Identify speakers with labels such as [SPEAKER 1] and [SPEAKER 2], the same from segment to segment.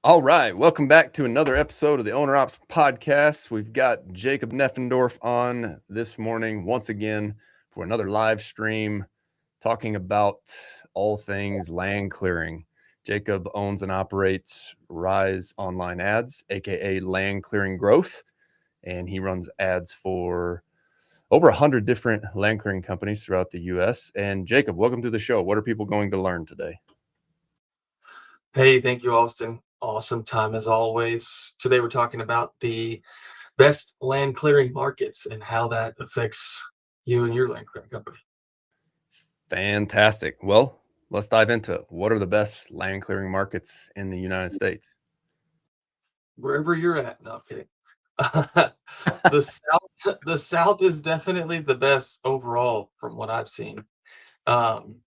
[SPEAKER 1] All right, welcome back to another episode of the Owner Ops Podcast. We've got Jacob Neffendorf on this morning once again for another live stream talking about all things land clearing. Jacob owns and operates Rise Online Ads, aka Land Clearing Growth, and he runs ads for over 100 different land clearing companies throughout the U.S. And Jacob, welcome to the show. What are people going to learn today?
[SPEAKER 2] Hey, thank you, Austin. Awesome time as always. Today we're talking about the best land clearing markets and how that affects you and your land clearing company.
[SPEAKER 1] Fantastic. Well, let's dive into it. What are the best land clearing markets in the United States?
[SPEAKER 2] Wherever you're at, no I'm kidding. The South is definitely the best overall from what I've seen. Um,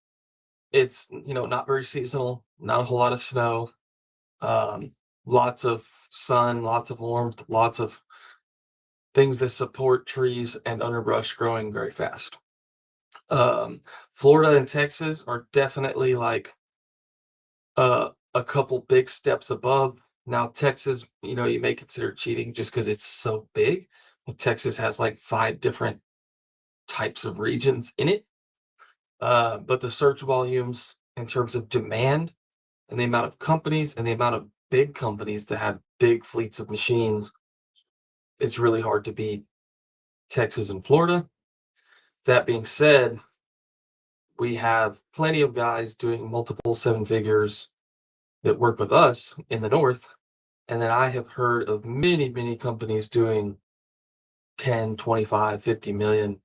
[SPEAKER 2] it's not very seasonal, not a whole lot of snow, um, lots of sun, lots of warmth, lots of things that support trees and underbrush growing very fast. Um, Florida and Texas are definitely like a couple big steps above. Now, Texas, you may consider cheating just because it's so big. And Texas has like five different types of regions in it. But the search volumes in terms of demand and the amount of companies and the amount of big companies that have big fleets of machines, it's really hard to beat Texas and Florida. That being said, we have plenty of guys doing multiple seven figures that work with us in the north. And then I have heard of many, many companies doing 10, 25, 50 million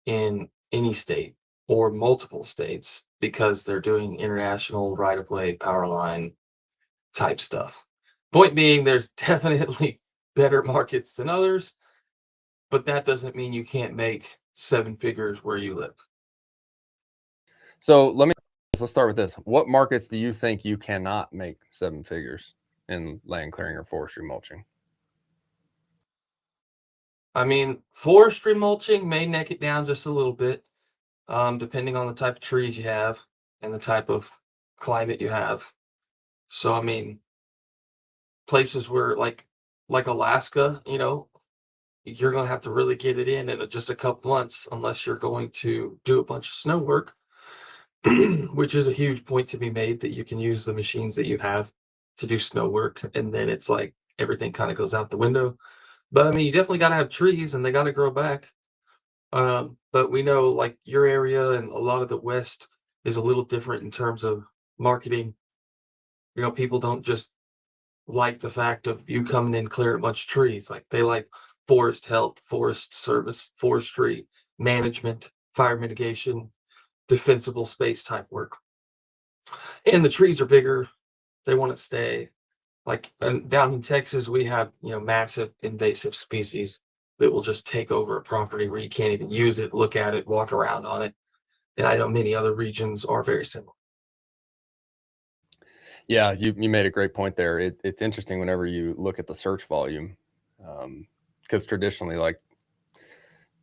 [SPEAKER 2] in any state or multiple states because they're doing international right of way power line type stuff. Point being, there's definitely better markets than others, but that doesn't mean you can't make seven figures where you live.
[SPEAKER 1] So let's start with this. What markets do you think you cannot make seven figures in land clearing or forestry mulching?
[SPEAKER 2] I mean, forestry mulching may neck it down just a little bit, depending on the type of trees you have and the type of climate you have. So, I mean, places where like Alaska, you're gonna have to really get it in just a couple months unless you're going to do a bunch of snow work, which is a huge point to be made that you can use the machines that you have to do snow work, and then it's like everything kind of goes out the window. But I mean, you definitely got to have trees and they got to grow back. But we know like your area and a lot of the West is a little different in terms of marketing. People don't just like the fact of you coming in clearing a bunch of trees. Like they like forest health, forest service, forestry management, fire mitigation, defensible space type work. And the trees are bigger. They want to stay. Like down in Texas, we have massive invasive species that will just take over a property where you can't even use it, look at it, walk around on it. And I know many other regions are very similar.
[SPEAKER 1] Yeah, you made a great point there. It's interesting whenever you look at the search volume, because traditionally, like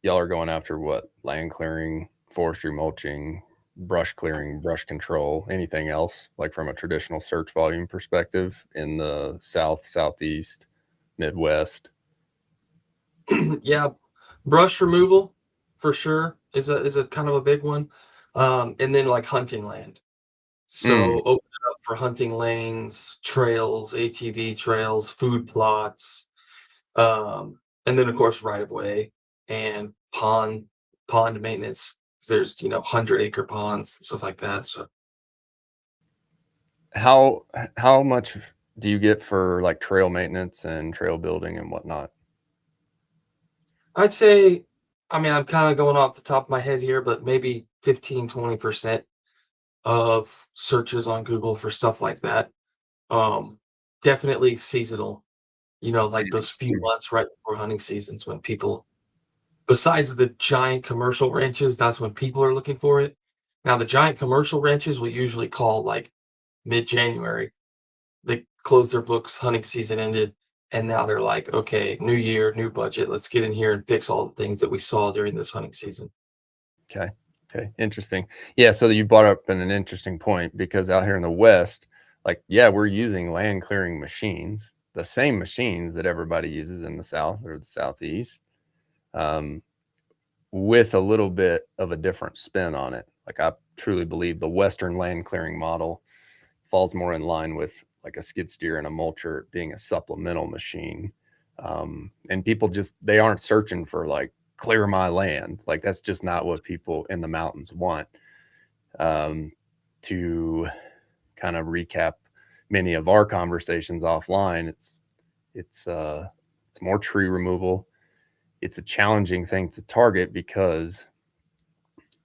[SPEAKER 1] y'all are going after what land clearing, forestry mulching, brush clearing, brush control, anything else like from a traditional search volume perspective in the South, Southeast, Midwest.
[SPEAKER 2] Yeah, brush removal for sure is a kind of a big one. And then like hunting land.
[SPEAKER 1] Mm.
[SPEAKER 2] So open it up for hunting lanes, trails, ATV trails, food plots, and then of course right of way and pond maintenance. There's 100-acre ponds, stuff like that. So
[SPEAKER 1] How how much do you get for like trail maintenance and trail building and whatnot?
[SPEAKER 2] I'd say, I mean, I'm kind of going off the top of my head here, but maybe 15, 20% of searches on Google for stuff like that. Um, Definitely seasonal, like those few months right before hunting seasons when people, besides the giant commercial ranches, that's when people are looking for it. Now, the giant commercial ranches will usually call like mid-January. They closed their books, hunting season ended, and now they're like, okay, new year, new budget. Let's get in here and fix all the things that we saw during this hunting season.
[SPEAKER 1] Okay. Okay. Interesting. Yeah. So you brought up an interesting point because out here in the West, like, yeah, we're using land clearing machines, the same machines that everybody uses in the South or the Southeast, um, with a little bit of a different spin on it. Like, I truly believe the Western land clearing model falls more in line with like a skid steer and a mulcher being a supplemental machine. And people they aren't searching for like clear my land. Like, that's just not what people in the mountains want. To kind of recap many of our conversations offline, it's more tree removal. It's a challenging thing to target because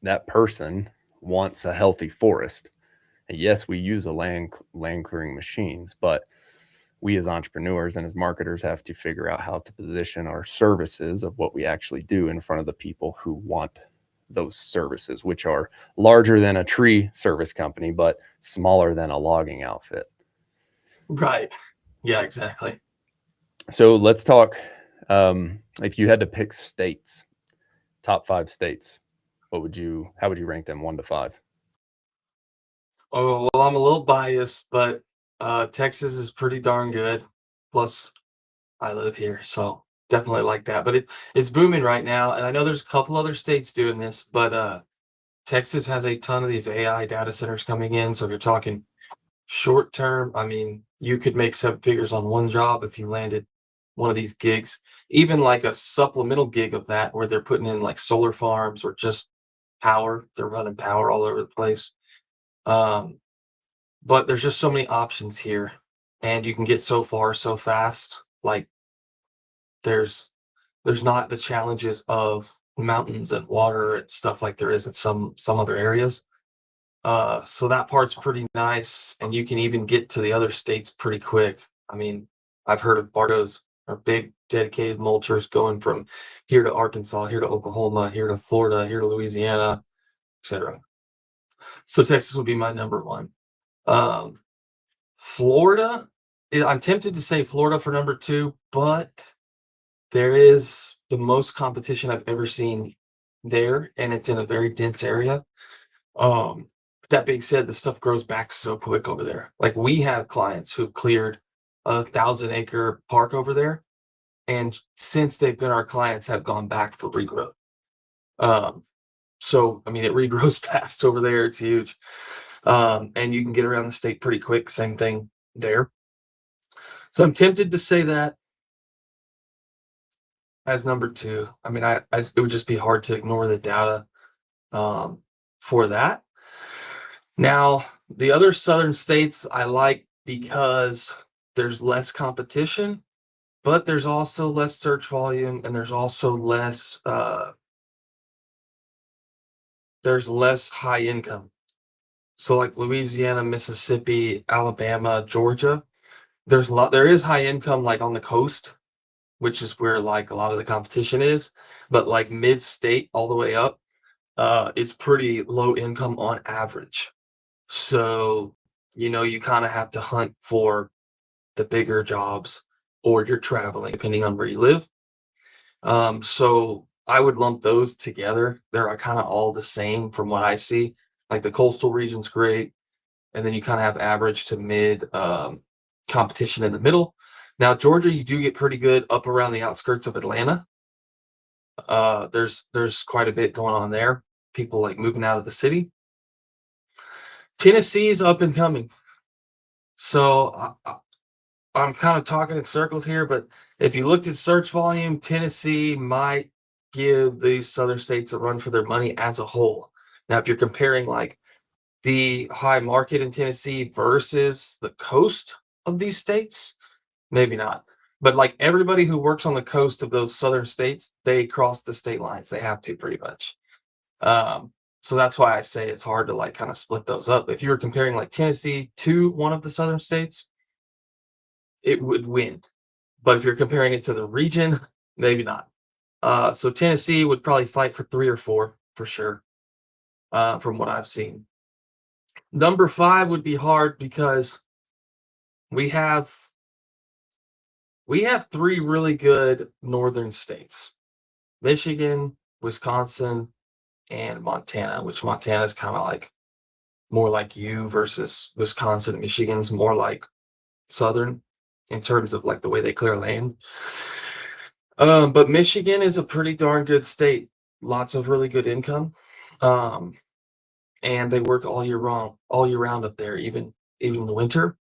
[SPEAKER 1] that person wants a healthy forest. And yes, we use a land clearing machines, but we as entrepreneurs and as marketers have to figure out how to position our services of what we actually do in front of the people who want those services, which are larger than a tree service company, but smaller than a logging outfit.
[SPEAKER 2] Right. Yeah, exactly.
[SPEAKER 1] So let's talk. If you had to pick states, top 5 states, how would you rank them 1 to 5?
[SPEAKER 2] Oh, well, I'm a little biased, but Texas is pretty darn good. Plus, I live here, so definitely like that. But it's booming right now, and I know there's a couple other states doing this, but Texas has a ton of these AI data centers coming in. So if you're talking short term, I mean, you could make 7 figures on one job if you landed one of these gigs, even like a supplemental gig of that where they're putting in like solar farms or just power. They're running power all over the place. Um, but there's just so many options here, and you can get so far so fast. Like there's there's not the challenges of mountains and water and stuff like there is in some other areas. So that part's pretty nice, and you can even get to the other states pretty quick. I mean, I've heard of Bardos or big dedicated mulchers going from here to Arkansas, here to Oklahoma, here to Florida, here to Louisiana, etc. So Texas would be my number one. Um, Florida, I'm tempted to say Florida for number two, but there is the most competition I've ever seen there, and it's in a very dense area. But that being said, the stuff grows back so quick over there. Like we have clients who've cleared a 1,000-acre park over there, and since they've been our clients, have gone back for regrowth. Um, so I mean, it regrows fast over there. It's huge, and you can get around the state pretty quick. Same thing there. So I'm tempted to say that as number two. I mean, it would just be hard to ignore the data um, for that. Now, the other southern states I like because there's less competition, but there's also less search volume, and there's less high income. So like Louisiana, Mississippi, Alabama, Georgia, there is high income like on the coast, which is where like a lot of the competition is, but like mid-state all the way up, it's pretty low income on average. So, you kind of have to hunt for the bigger jobs or you're traveling, depending on where you live. So I would lump those together. They're kind of all the same from what I see. Like the coastal region's great. And then you kind of have average to mid competition in the middle. Now, Georgia, you do get pretty good up around the outskirts of Atlanta. There's quite a bit going on there. People like moving out of the city. Tennessee's up and coming. So I'm kind of talking in circles here, but if you looked at search volume, Tennessee might give these southern states a run for their money as a whole. Now, if you're comparing like the high market in Tennessee versus the coast of these states, maybe not. But like everybody who works on the coast of those southern states, they cross the state lines. They have to pretty much. So that's why I say it's hard to like kind of split those up. If you were comparing like Tennessee to one of the southern states, it would win. But if you're comparing it to the region, maybe not. So Tennessee would probably fight for 3 or 4 for sure, from what I've seen. Number 5 would be hard because we have 3 really good northern states: Michigan, Wisconsin, and Montana, which Montana is kind of like more like you versus Wisconsin and Michigan's more like Southern in terms of like the way they clear land. But Michigan is a pretty darn good state. Lots of really good income. Um, and they work all year round up there, even in the winter.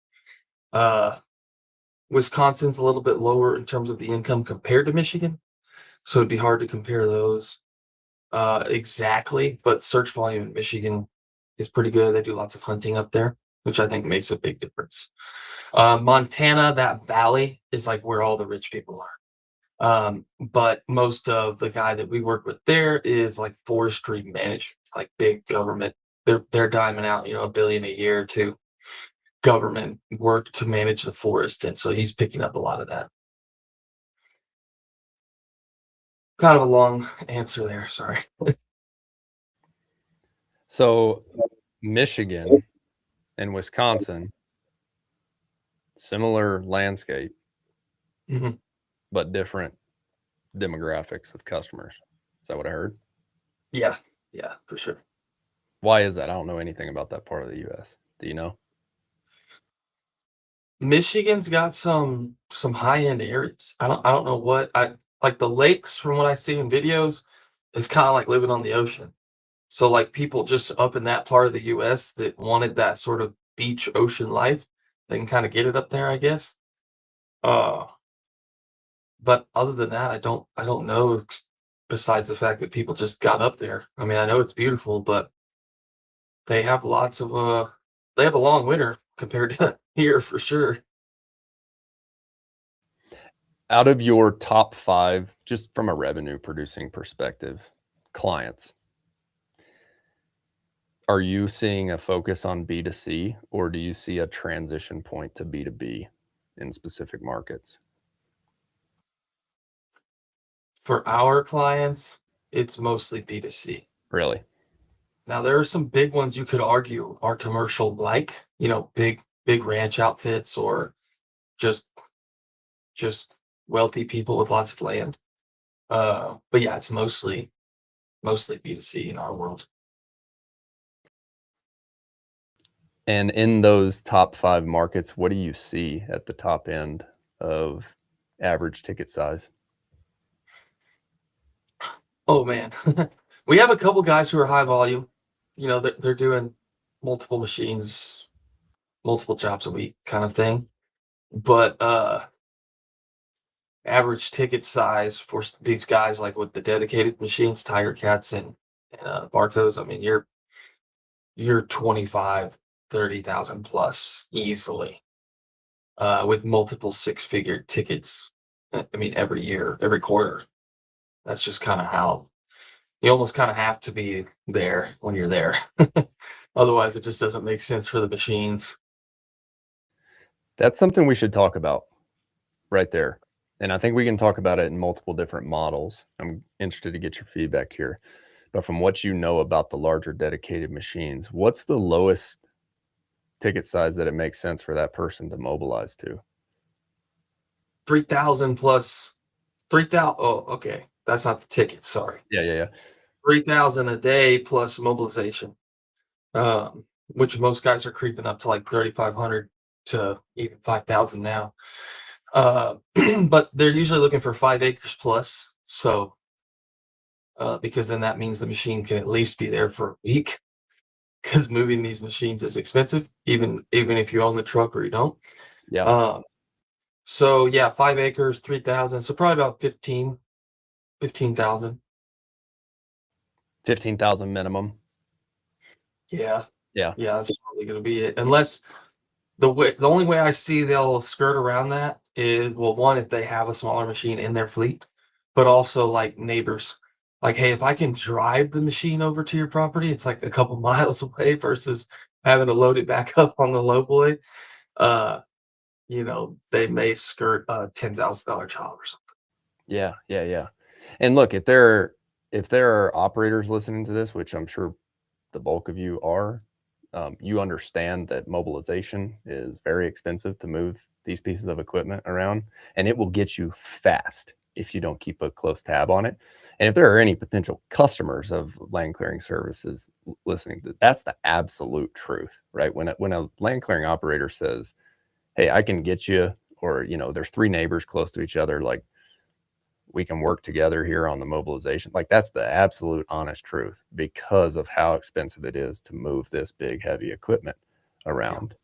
[SPEAKER 2] Uh, Wisconsin's a little bit lower in terms of the income compared to Michigan, so it'd be hard to compare those exactly. But search volume in Michigan is pretty good. They do lots of hunting up there, which I think makes a big difference. Montana, that valley is like where all the rich people are. But most of the guy that we work with there is like forestry management, like big government. They're diming out, $1 billion a year to government work to manage the forest, and so he's picking up a lot of that. Kind of a long answer there. Sorry.
[SPEAKER 1] So Michigan and Wisconsin, similar landscape,
[SPEAKER 2] Mhm.
[SPEAKER 1] but different demographics of customers. Is that what I heard?
[SPEAKER 2] Yeah, yeah, for sure.
[SPEAKER 1] Why is that? I don't know anything about that part of the US. Do you know?
[SPEAKER 2] Michigan's got some high end areas. I don't know what I like the lakes from what I see in videos. It's kind of like living on the ocean. So like people just up in that part of the US that wanted that sort of beach ocean life, they can kind of get it up there, I guess. Uh, but other than that, I don't know besides the fact that people just got up there. I mean, I know it's beautiful, but they have lots of they have a long winter compared to here for sure.
[SPEAKER 1] Out of your top 5, just from a revenue producing perspective, clients, are you seeing a focus on B2C, or do you see a transition point to B2B in specific markets?
[SPEAKER 2] For our clients, it's mostly B2C.
[SPEAKER 1] Really?
[SPEAKER 2] Now there are some big ones you could argue are commercial like, big ranch outfits or just just wealthy people with lots of land. But yeah, it's mostly B2C in our world.
[SPEAKER 1] And in those top 5 markets, what do you see at the top end of average ticket size?
[SPEAKER 2] Oh man. We have a couple guys who are high volume. They're doing multiple machines, multiple jobs a week kind of thing. But average ticket size for these guys like with the dedicated machines, Tiger Cats and Barcodes, I mean you're 25, 30,000 plus easily. With multiple six-figure tickets. I mean every year, every quarter. That's just kind of how you almost kind of have to be there when you're there. Otherwise, it just doesn't make sense for the machines.
[SPEAKER 1] That's something we should talk about right there. And I think we can talk about it in multiple different models. I'm interested to get your feedback here. But from what you know about the larger dedicated machines, what's the lowest ticket size that it makes sense for that person to mobilize to?
[SPEAKER 2] 3,000 plus 3,000. Oh, okay. That's not the ticket. Sorry.
[SPEAKER 1] Yeah.
[SPEAKER 2] 3,000 a day plus mobilization, which most guys are creeping up to like 3,500 to even 5,000 now. But they're usually looking for 5 acres plus. So, because then that means the machine can at least be there for a week. Because moving these machines is expensive, even if you own the truck or you don't.
[SPEAKER 1] Yeah.
[SPEAKER 2] Um, so yeah, 5 acres, 3,000. So probably about 15,000.
[SPEAKER 1] 15,000 minimum.
[SPEAKER 2] Yeah,
[SPEAKER 1] Yeah.
[SPEAKER 2] yeah, that's probably gonna be it. Unless the only way I see they'll skirt around that is, well, one, if they have a smaller machine in their fleet, but also like neighbors. Like, hey, if I can drive the machine over to your property, it's like a couple miles away versus having to load it back up on the low boy. Uh, they may skirt a $10,000 job or something.
[SPEAKER 1] Yeah. And look, if there are operators listening to this, which I'm sure the bulk of you are, you understand that mobilization is very expensive to move these pieces of equipment around, and it will get you fast if you don't keep a close tab on it. And if there are any potential customers of land clearing services listening, that's the absolute truth, right? When a land clearing operator says, "Hey, I can get you," or there's 3 neighbors close to each other, like we can work together here on the mobilization. Like that's the absolute honest truth because of how expensive it is to move this big heavy equipment around.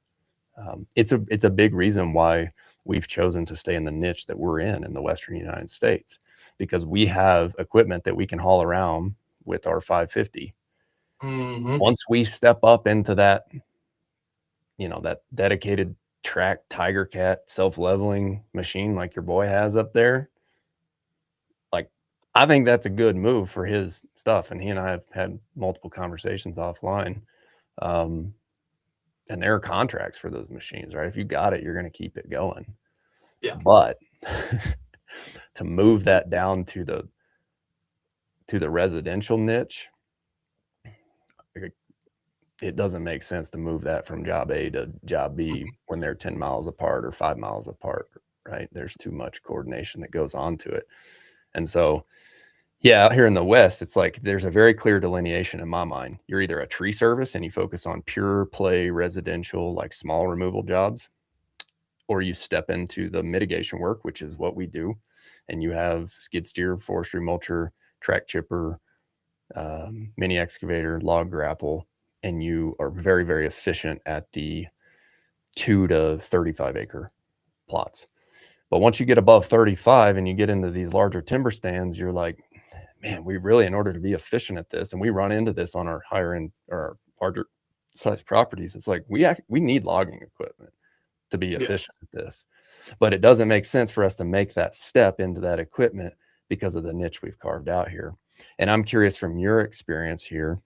[SPEAKER 1] It's a big reason why we've chosen to stay in the niche that we're in the Western United States, because we have equipment that we can haul around with our 550.
[SPEAKER 2] Hmm.
[SPEAKER 1] Once we step up into that, that dedicated track Tiger Cat self-leveling machine like your boy has up there, like I think that's a good move for his stuff. And he and I have had multiple conversations offline. And there are contracts for those machines, right? If you got it, you're going to keep it going.
[SPEAKER 2] Yeah.
[SPEAKER 1] But to move that down to the residential niche, it doesn't make sense to move that from job A to job B when they're 10 miles apart or 5 miles apart, right? There's too much coordination that goes on to it. And so, yeah, out here in the West, it's like there's a very clear delineation in my mind. You're either a tree service and you focus on pure play residential, like small removal jobs, or you step into the mitigation work, which is what we do. And you have skid steer, forestry mulcher, track chipper, mini excavator, log grapple, and you are very, very efficient at the 2 to 35 acre plots. But once you get above 35 and you get into these larger timber stands, you're like, man, we really, in order to be efficient at this, and we run into this on our higher end or larger size properties, it's like we need logging equipment to be efficient at this. But it doesn't make sense for us to make that step into that equipment because of the niche we've carved out here. And I'm curious from your experience here,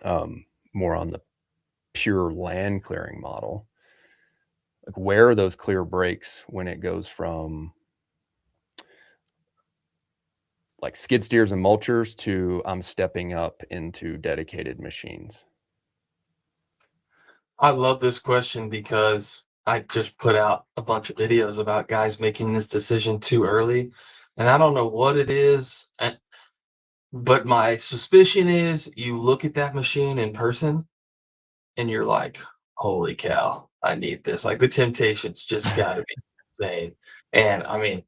[SPEAKER 1] more on the pure land clearing model, like where are those clear breaks when it goes from like skid steers and mulchers to I'm stepping up into dedicated machines?
[SPEAKER 2] I love this question because I just put out a bunch of videos about guys making this decision too early. And I don't know what it is, but my suspicion is you look at that machine in person and you're like, holy cow, I need this. Like the temptation's just got to be insane. And I mean,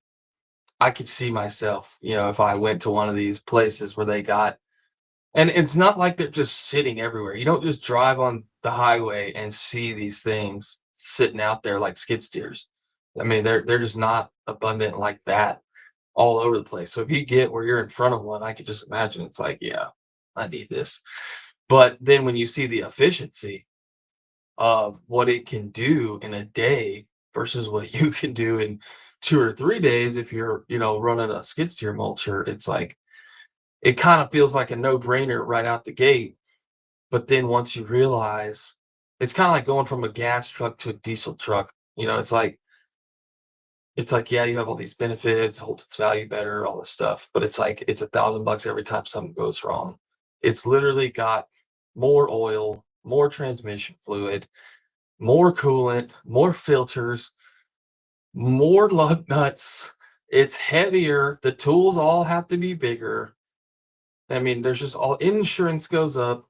[SPEAKER 2] I could see myself, if I went to one of these places where they got, and it's not like they're just sitting everywhere. You don't just drive on the highway and see these things sitting out there like skid steers. I mean, they're just not abundant like that all over the place. So if you get where you're in front of one, I could just imagine it's like, yeah, I need this. But then when you see the efficiency of what it can do in a day versus what you can do in 2 or 3 days, if you're, running a skid steer mulcher, it's like it kind of feels like a no-brainer right out the gate. But then once you realize it's kind of like going from a gas truck to a diesel truck, it's like, yeah, you have all these benefits, holds its value better, all this stuff, but it's like it's $1,000 every time something goes wrong. It's literally got more oil, more transmission fluid, more coolant, more filters, more lug nuts. It's heavier. The tools all have to be bigger. I mean, there's just all insurance goes up.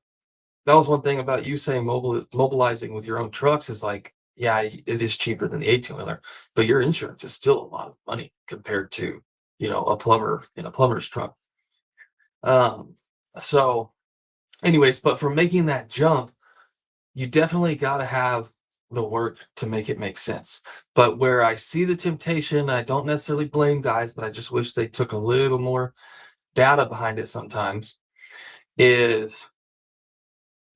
[SPEAKER 2] That was one thing about you saying mobilizing with your own trucks is like, yeah, it is cheaper than the 18-wheeler, but your insurance is still a lot of money compared to, a plumber in a plumber's truck. Um, so anyways, but for making that jump, you definitely got to have the work to make it make sense. But where I see the temptation, I don't necessarily blame guys, but I just wish they took a little more data behind it sometimes, is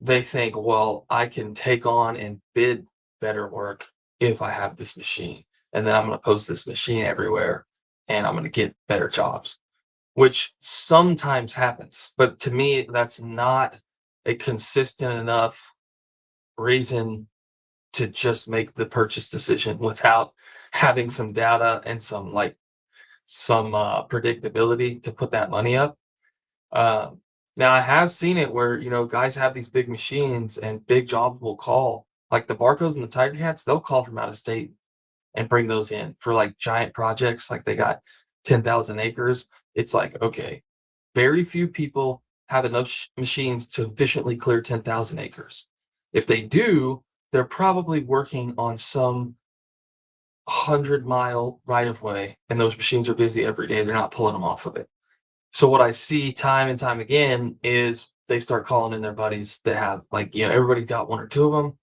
[SPEAKER 2] they think, well, I can take on and bid better work if I have this machine. And then I'm going to post this machine everywhere and I'm going to get better jobs, which sometimes happens. But to me, that's not a consistent enough reason to just make the purchase decision without having some data and some predictability to put that money up. Um, Now I have seen it where, guys have these big machines and big jobs will call, like the Barcos and the Tiger Cats, they'll call from out of state and bring those in for like giant projects. Like they got 10,000 acres, it's like, okay, very few people have enough machines to efficiently clear 10,000 acres. If they do, they're probably working on some 100-mile right of way, and those machines are busy every day. They're not pulling them off of it. So what I see time and time again is they start calling in their buddies that have, like, everybody got one or two of them,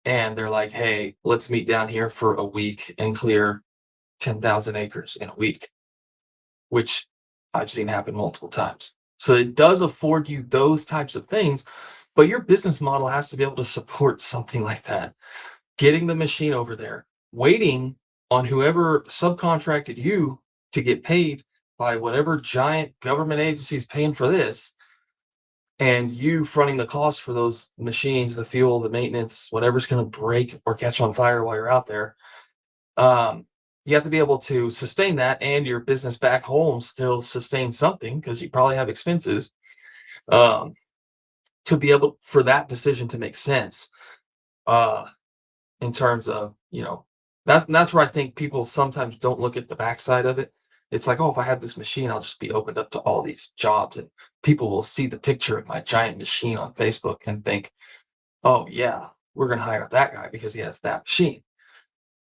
[SPEAKER 2] and they're like, "Hey, let's meet down here for a week and clear 10,000 acres in a week," which I've seen happen multiple times. So it does afford you those types of things, but your business model has to be able to support something like that. Getting the machine over there, waiting on whoever subcontracted you to get paid by whatever giant government agency's paying for this, and you fronting the cost for those machines, the fuel, the maintenance, whatever's going to break or catch on fire while you're out there. Um, you have to be able to sustain that, and your business back home still sustain something because you probably have expenses, um, to be able for that decision to make sense. Uh, in terms of, that's where I think people sometimes don't look at the backside of it. It's like, oh, if I have this machine, I'll just be opened up to all these jobs, and people will see the picture of my giant machine on Facebook and think, oh yeah, we're gonna hire that guy because he has that machine.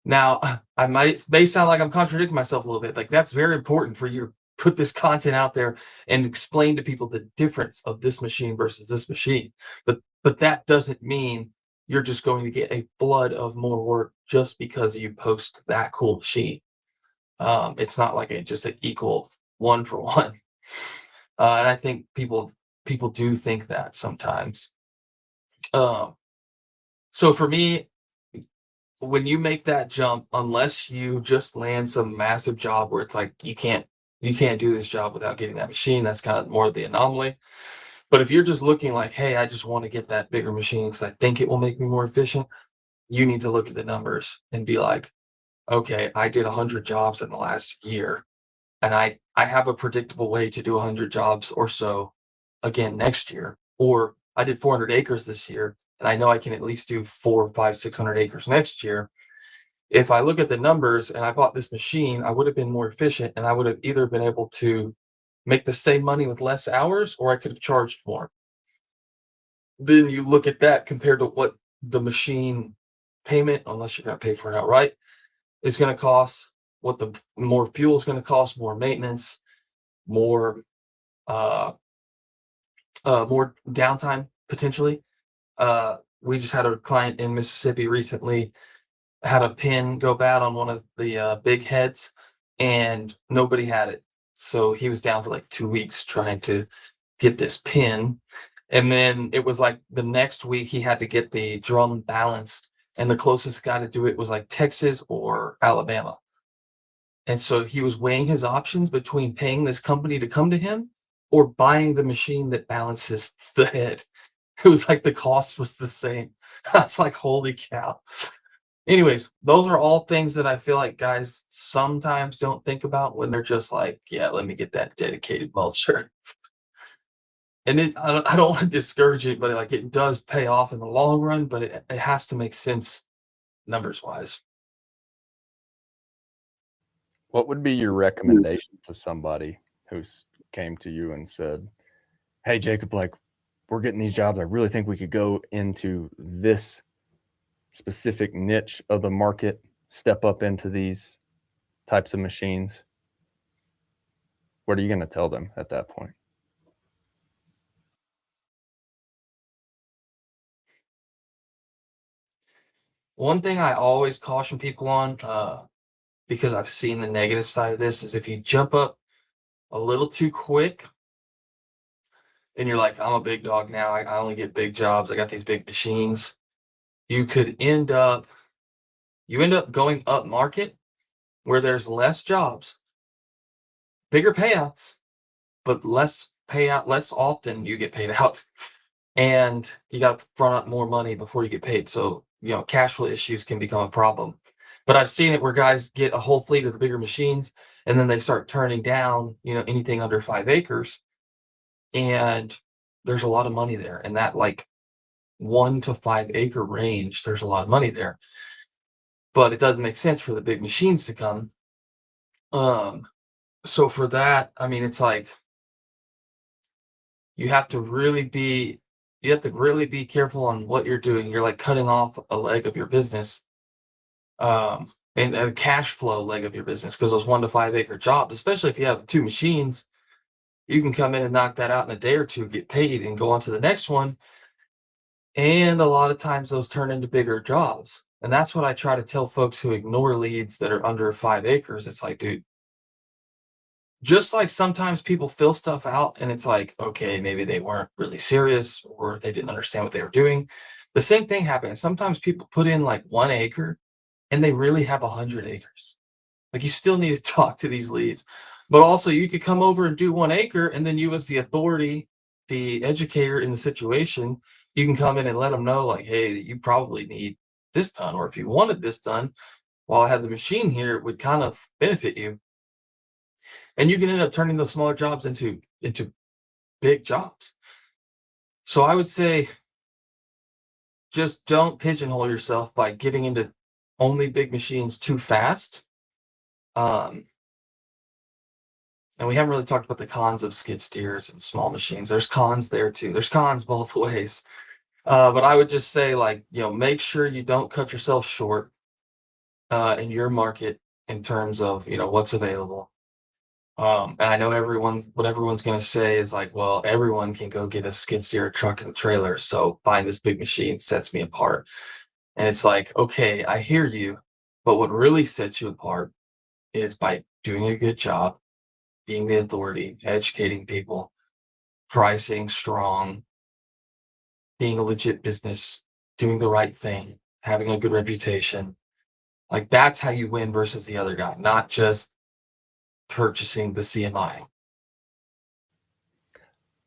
[SPEAKER 2] Now, I may sound like I'm contradicting myself a little bit. Like, that's very important for you to put this content out there and explain to people the difference of this machine versus this machine. But that doesn't mean you're just going to get a flood of more work just because you post that cool machine. It's not like just an equal one for one. And I think people do think that sometimes. Um, so for me, when you make that jump, unless you just land some massive job where it's like you can't do this job without getting that machine, that's kind of more of the anomaly. But if you're just looking like, hey, I just want to get that bigger machine because I think it will make me more efficient, you need to look at the numbers and be like, okay, I did 100 jobs in the last year, and I have a predictable way to do 100 jobs or so again next year. Or I did 400 acres this year, and I know I can at least do 4, 5, 600 acres next year. If I look at the numbers and I bought this machine, I would have been more efficient, and I would have either been able to make the same money with less hours, or I could have charged more. Then you look at that compared to what the machine payment, unless you're going to pay for it outright, is going to cost, what the more fuel is going to cost, more maintenance, more uh, more downtime potentially. We just had a client in Mississippi recently had a pin go bad on one of the big heads, and nobody had it. So he was down for like 2 weeks trying to get this pin. And then it was like the next week he had to get the drum balanced. And the closest guy to do it was like Texas or Alabama. And so he was weighing his options between paying this company to come to him or buying the machine that balances the head. It was like the cost was the same. I was like, holy cow. Anyways, those are all things that I feel like guys sometimes don't think about when they're just like, yeah, let me get that dedicated mulcher. And I don't want to discourage it, but like it does pay off in the long run, but it has to make sense numbers wise.
[SPEAKER 1] What would be your recommendation to somebody who's came to you and said, "Hey, Jacob, like we're getting these jobs. I really think we could go into this specific niche of the market, step up into these types of machines." What are you going to tell them at that point?
[SPEAKER 2] One thing I always caution people on, because I've seen the negative side of this, is if you jump up a little too quick and you're like, I'm a big dog now. I only get big jobs. I got these big machines. You could end up going up market where there's less jobs, bigger payouts, but less payout, less often you get paid out. And you got to front up more money before you get paid. So, cash flow issues can become a problem. But I've seen it where guys get a whole fleet of the bigger machines and then they start turning down, anything under 5 acres. And there's a lot of money there. And that like 1 to 5 acre range, there's a lot of money there. But it doesn't make sense for the big machines to come. Um, So for that, I mean, it's like you have to really be you have to really be careful on what you're doing. You're like cutting off a leg of your business, and a cash flow leg of your business because those 1 to 5 acre jobs, especially if you have 2 machines, you can come in and knock that out in a day or two, get paid, and go on to the next one. And a lot of times those turn into bigger jobs. And that's what I try to tell folks who ignore leads that are under 5 acres. It's like, dude, just like sometimes people fill stuff out and it's like, okay, maybe they weren't really serious or they didn't understand what they were doing. The same thing happens. Sometimes people put in like 1 acre and they really have 100 acres. Like you still need to talk to these leads. But also you could come over and do 1 acre and then you as the authority, the educator in the situation, you can come in and let them know like, hey, you probably need this done. Or if you wanted this done while I have the machine here, it would kind of benefit you. And you can end up turning those smaller jobs into big jobs. So I would say just don't pigeonhole yourself by getting into only big machines too fast. Um, and we haven't really talked about the cons of skid steers and small machines. There's cons there too. There's cons both ways. But I would just say, like, make sure you don't cut yourself short in your market in terms of, what's available. And I know what everyone's going to say is like, well, everyone can go get a skid steer, truck, and trailer. So buying this big machine sets me apart. And it's like, okay, I hear you. But what really sets you apart is by doing a good job, being the authority, educating people, pricing strong, being a legit business, doing the right thing, having a good reputation. Like that's how you win versus the other guy, not just purchasing the CMI.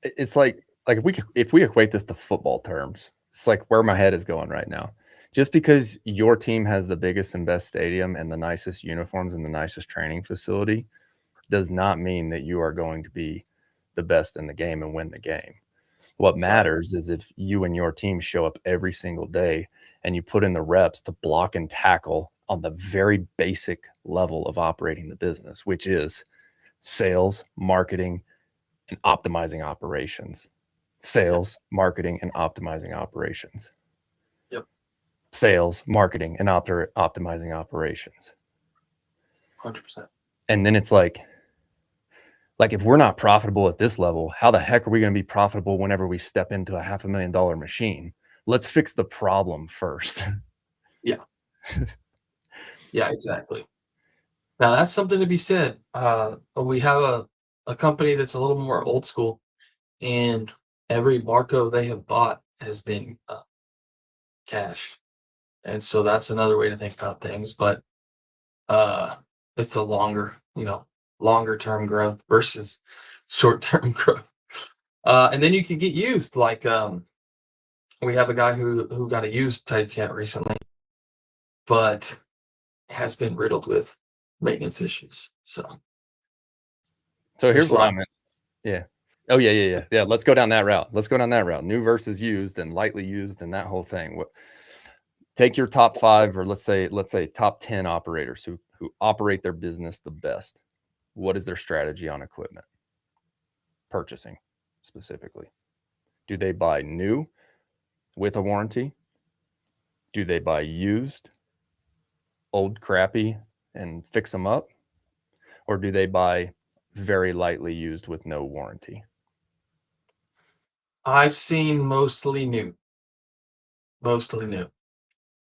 [SPEAKER 1] It's like if we equate this to football terms, it's like where my head is going right now. Just because your team has the biggest and best stadium and the nicest uniforms and the nicest training facility does not mean that you are going to be the best in the game and win the game. What
[SPEAKER 2] Right.
[SPEAKER 1] matters is if you and your team show up every single day and you put in the reps to block and tackle on the very basic level of operating the business, which is sales, marketing, and optimizing operations.
[SPEAKER 2] Yep.
[SPEAKER 1] Sales, marketing, and optimizing operations.
[SPEAKER 2] Yep.
[SPEAKER 1] Sales, marketing, and optimizing operations.
[SPEAKER 2] 100%.
[SPEAKER 1] And then it's like if we're not profitable at this level, how the heck are we going to be profitable whenever we step into a $500,000 machine? Let's fix the problem first.
[SPEAKER 2] Yeah. Yeah, exactly. Now that's something to be said. We have a company that's a little more old school, and every Marco they have bought has been cash, and so that's another way to think about things. But uh, it's a longer term growth versus short term growth. And then you can get used. Like we have a guy who got a used Type Cat recently, but has been riddled with maintenance issues. So
[SPEAKER 1] So here's
[SPEAKER 2] there's
[SPEAKER 1] what
[SPEAKER 2] lots.
[SPEAKER 1] I'm yeah. Oh yeah, yeah, yeah. Yeah, let's go down that route. Let's go down that route. New versus used and lightly used and that whole thing. What take your top 5 or let's say top 10 operators who operate their business the best. What is their strategy on equipment? Purchasing specifically. Do they buy new with a warranty? Do they buy used, old crappy and fix them up? Or do they buy very lightly used with no warranty?
[SPEAKER 2] I've seen mostly new.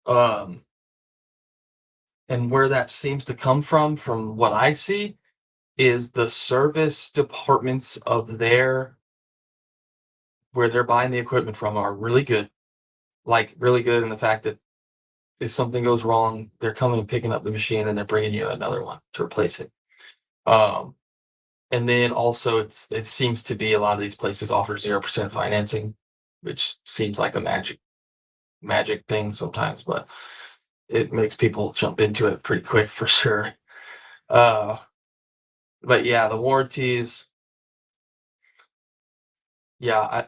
[SPEAKER 2] Um, and where that seems to come from what I see, is the service departments of where they're buying the equipment from are really good. Like really good in the fact that if something goes wrong, they're coming and picking up the machine and they're bringing you another one to replace it. Um, and then also it seems to be a lot of these places offer 0% financing, which seems like a magic thing sometimes, but it makes people jump into it pretty quick for sure. Uh, but yeah, the warranties, yeah,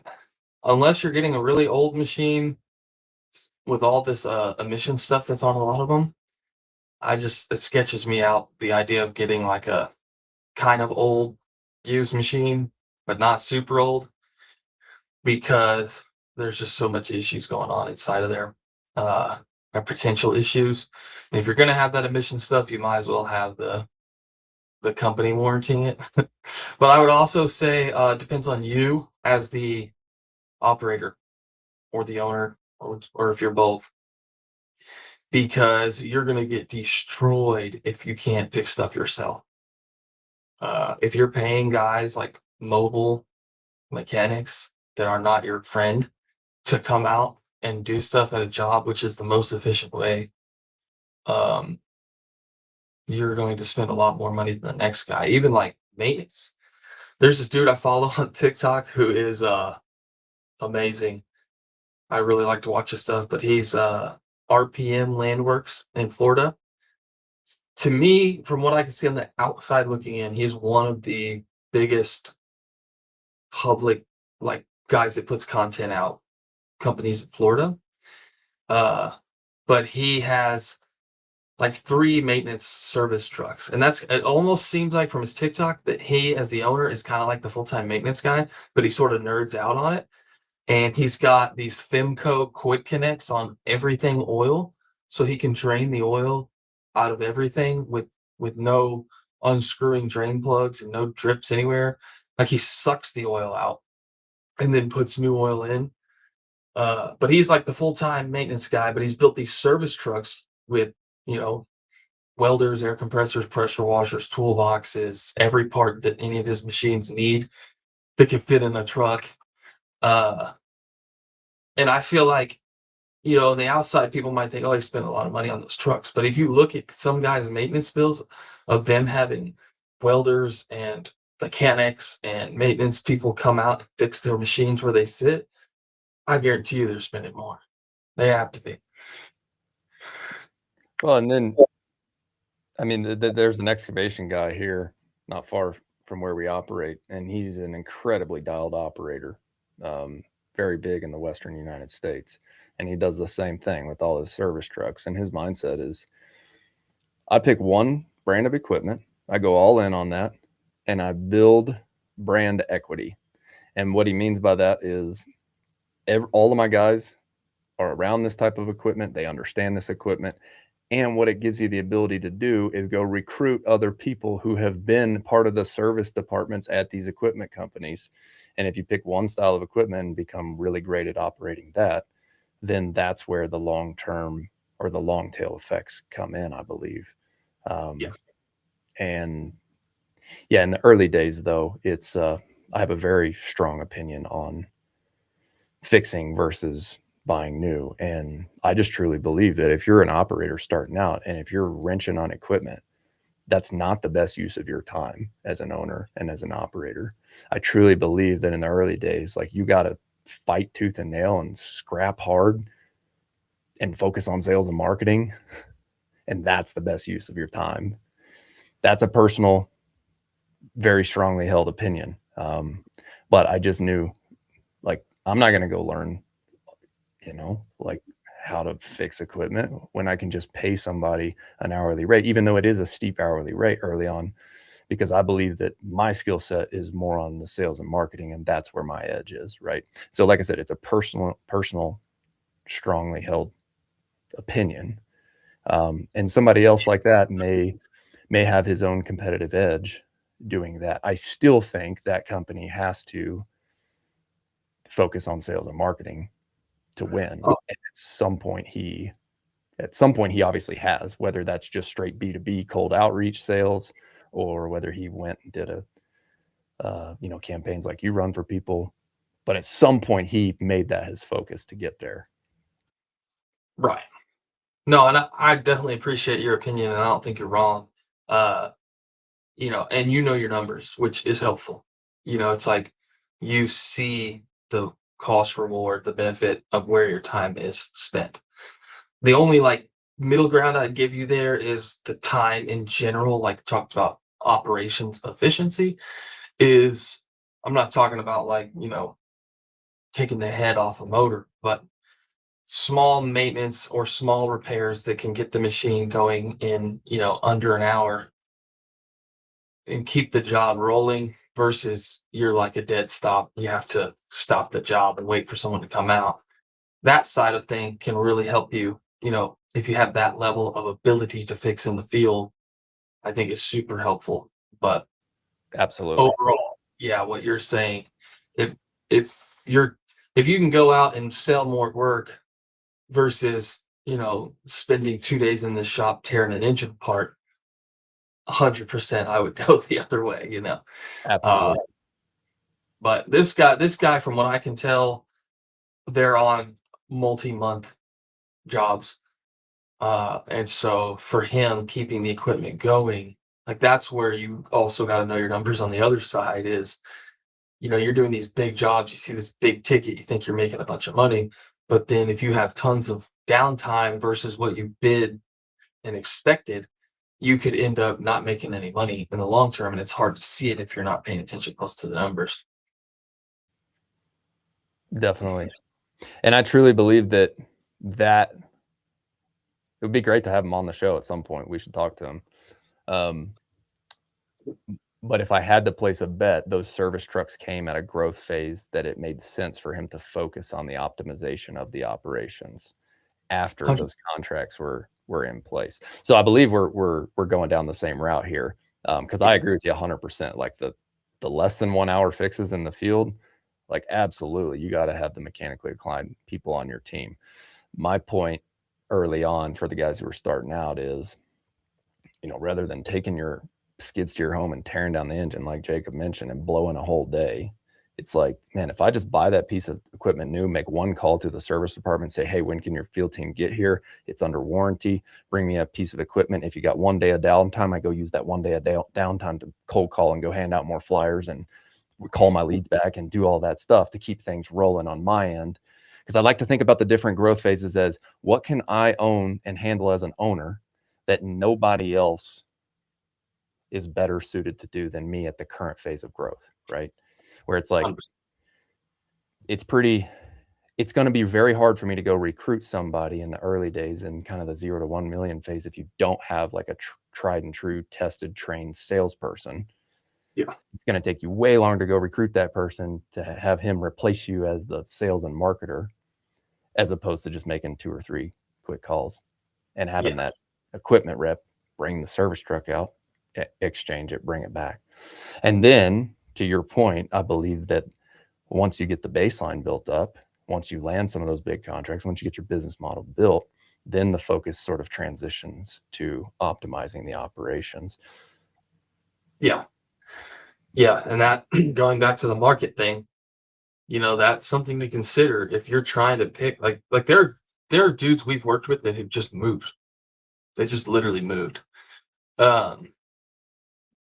[SPEAKER 2] unless you're getting a really old machine with all this emission stuff that's on a lot of them, it sketches me out the idea of getting like kind of old used machine, but not super old because there's just so much issues going on inside of there, uh, and potential issues. And if you're going to have that emission stuff, you might as well have the company warranting it. But I would also say it depends on you as the operator or the owner, or if you're both, because you're going to get destroyed if you can't fix stuff yourself. If you're paying guys like mobile mechanics that are not your friend to come out and do stuff at a job, which is the most efficient way, um, you're going to spend a lot more money than the next guy. Even like maintenance. There's this dude I follow on TikTok who is amazing. I really like to watch his stuff, but he's RPM Landworks in Florida. To me, from what I can see on the outside looking in, he's one of the biggest public like guys that puts content out companies in Florida. Uh, but he has like 3 maintenance service trucks. And it almost seems like from his TikTok that he, as the owner, is kind of like the full-time maintenance guy, but he sort of nerds out on it. And he's got these Femco quick connects on everything oil, so he can drain the oil out of everything with no unscrewing drain plugs and no drips anywhere. Like he sucks the oil out and then puts new oil in. But he's like the full-time maintenance guy, but he's built these service trucks with, you know, welders, air compressors, pressure washers, toolboxes, every part that any of his machines need that can fit in a truck. Uh, and I feel like, you know, on the outside, people might think, oh, he spent a lot of money on those trucks. But if you look at some guys' maintenance bills of them having welders and mechanics and maintenance people come out and fix their machines where they sit, I guarantee you they're spending more. They have to be.
[SPEAKER 1] Well, and then, I mean, there's an excavation guy here, not far from where we operate, and he's an incredibly dialed operator, very big in the Western United States. And he does the same thing with all his service trucks. And his mindset is, I pick one brand of equipment, I go all in on that, and I build brand equity. And what he means by that is all of my guys are around this type of equipment. They understand this equipment. And what it gives you the ability to do is go recruit other people who have been part of the service departments at these equipment companies. And if you pick one style of equipment and become really great at operating that, then that's where the long-term or the long tail effects come in, I believe.
[SPEAKER 2] Yeah.
[SPEAKER 1] And yeah, in the early days though, it's, I have a very strong opinion on fixing versus buying new. And I just truly believe that if you're an operator starting out and if you're wrenching on equipment, that's not the best use of your time as an owner and as an operator. I truly believe that in the early days, like you got to fight tooth and nail and scrap hard and focus on sales and marketing. And that's the best use of your time. That's a personal, very strongly held opinion. But I just knew, like, I'm not going to go learn, you know, like how to fix equipment when I can just pay somebody an hourly rate, even though it is a steep hourly rate early on, because I believe that my skill set is more on the sales and marketing, and that's where my edge is, right? So like I said, it's a personal, strongly held opinion. And somebody else like that may have his own competitive edge doing that. I still think that company has to focus on sales and marketing to win.
[SPEAKER 2] Oh.
[SPEAKER 1] And at some point he obviously has, whether that's just straight B2B cold outreach sales, or whether he went and did campaigns like you run for people. But at some point he made that his focus to get there.
[SPEAKER 2] Right. No, and I definitely appreciate your opinion, and I don't think you're wrong. And you know your numbers, which is helpful. It's like you see the cost reward, the benefit of where your time is spent. The only like middle ground I'd give you there is the time in general, like talked about operations efficiency, is I'm not talking about like, taking the head off a motor, but small maintenance or small repairs that can get the machine going in, under an hour and keep the job rolling versus you're like a dead stop. You have to stop the job and wait for someone to come out. That side of thing can really help you, if you have that level of ability to fix in the field, I think is super helpful. But
[SPEAKER 1] Absolutely.
[SPEAKER 2] overall, yeah, what you're saying, if if you're if you can go out and sell more work versus, spending 2 days in the shop tearing an engine apart, 100% I would go the other way. Uh,
[SPEAKER 1] Absolutely.
[SPEAKER 2] but this guy, from what I can tell, they're on multi-month jobs. And so for him, keeping the equipment going, like that's where you also got to know your numbers on the other side is, you're doing these big jobs, you see this big ticket, you think you're making a bunch of money. But then if you have tons of downtime versus what you bid and expected, you could end up not making any money in the long term. And it's hard to see it if you're not paying attention close to the numbers.
[SPEAKER 1] Definitely. And I truly believe that it would be great to have him on the show at some point. We should talk to him. Um, but if I had to place a bet, those service trucks came at a growth phase that it made sense for him to focus on the optimization of the operations after
[SPEAKER 2] 100.
[SPEAKER 1] those contracts were in place. So I believe we're going down the same route here. Because I agree with you 100%. Like the less than 1 hour fixes in the field, like absolutely, you got to have the mechanically inclined people on your team. My point early on for the guys who are starting out is, rather than taking your skid steer home and tearing down the engine, like Jacob mentioned, and blowing a whole day, it's like, man, if I just buy that piece of equipment new, make one call to the service department, say, hey, when can your field team get here? It's under warranty. Bring me a piece of equipment. If you got 1 day of downtime, I go use that 1 day of downtime to cold call and go hand out more flyers and call my leads back and do all that stuff to keep things rolling on my end. Because I like to think about the different growth phases as what can I own and handle as an owner that nobody else is better suited to do than me at the current phase of growth, right? Where it's like, it's going to be very hard for me to go recruit somebody in the early days in kind of the 0 to 1 million phase if you don't have like a tried and true, tested, trained salesperson.
[SPEAKER 2] Yeah.
[SPEAKER 1] It's going to take you way longer to go recruit that person to have him replace you as the sales and marketer, as opposed to just making 2 or 3 quick calls and having that equipment rep bring the service truck out, exchange it, bring it back. And then to your point, I believe that once you get the baseline built up, once you land some of those big contracts, once you get your business model built, then the focus sort of transitions to optimizing the operations.
[SPEAKER 2] Yeah. Yeah. And that going back to the market thing, that's something to consider if you're trying to pick like there are dudes we've worked with that have just moved. They just literally moved. Um,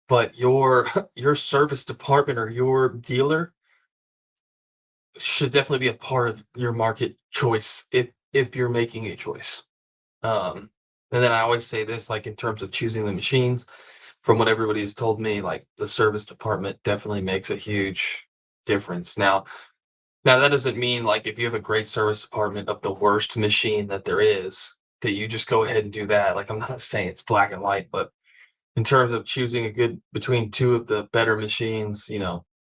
[SPEAKER 2] but your your service department or your dealer should definitely be a part of your market choice if you're making a choice. Um, and then I always say this, like in terms of choosing the machines, from what everybody has told me, like the service department definitely makes a huge difference. Now that doesn't mean like if you have a great service department of the worst machine that there is, that you just go ahead and do that. Like I'm not saying it's black and white, but in terms of choosing a good between two of the better machines,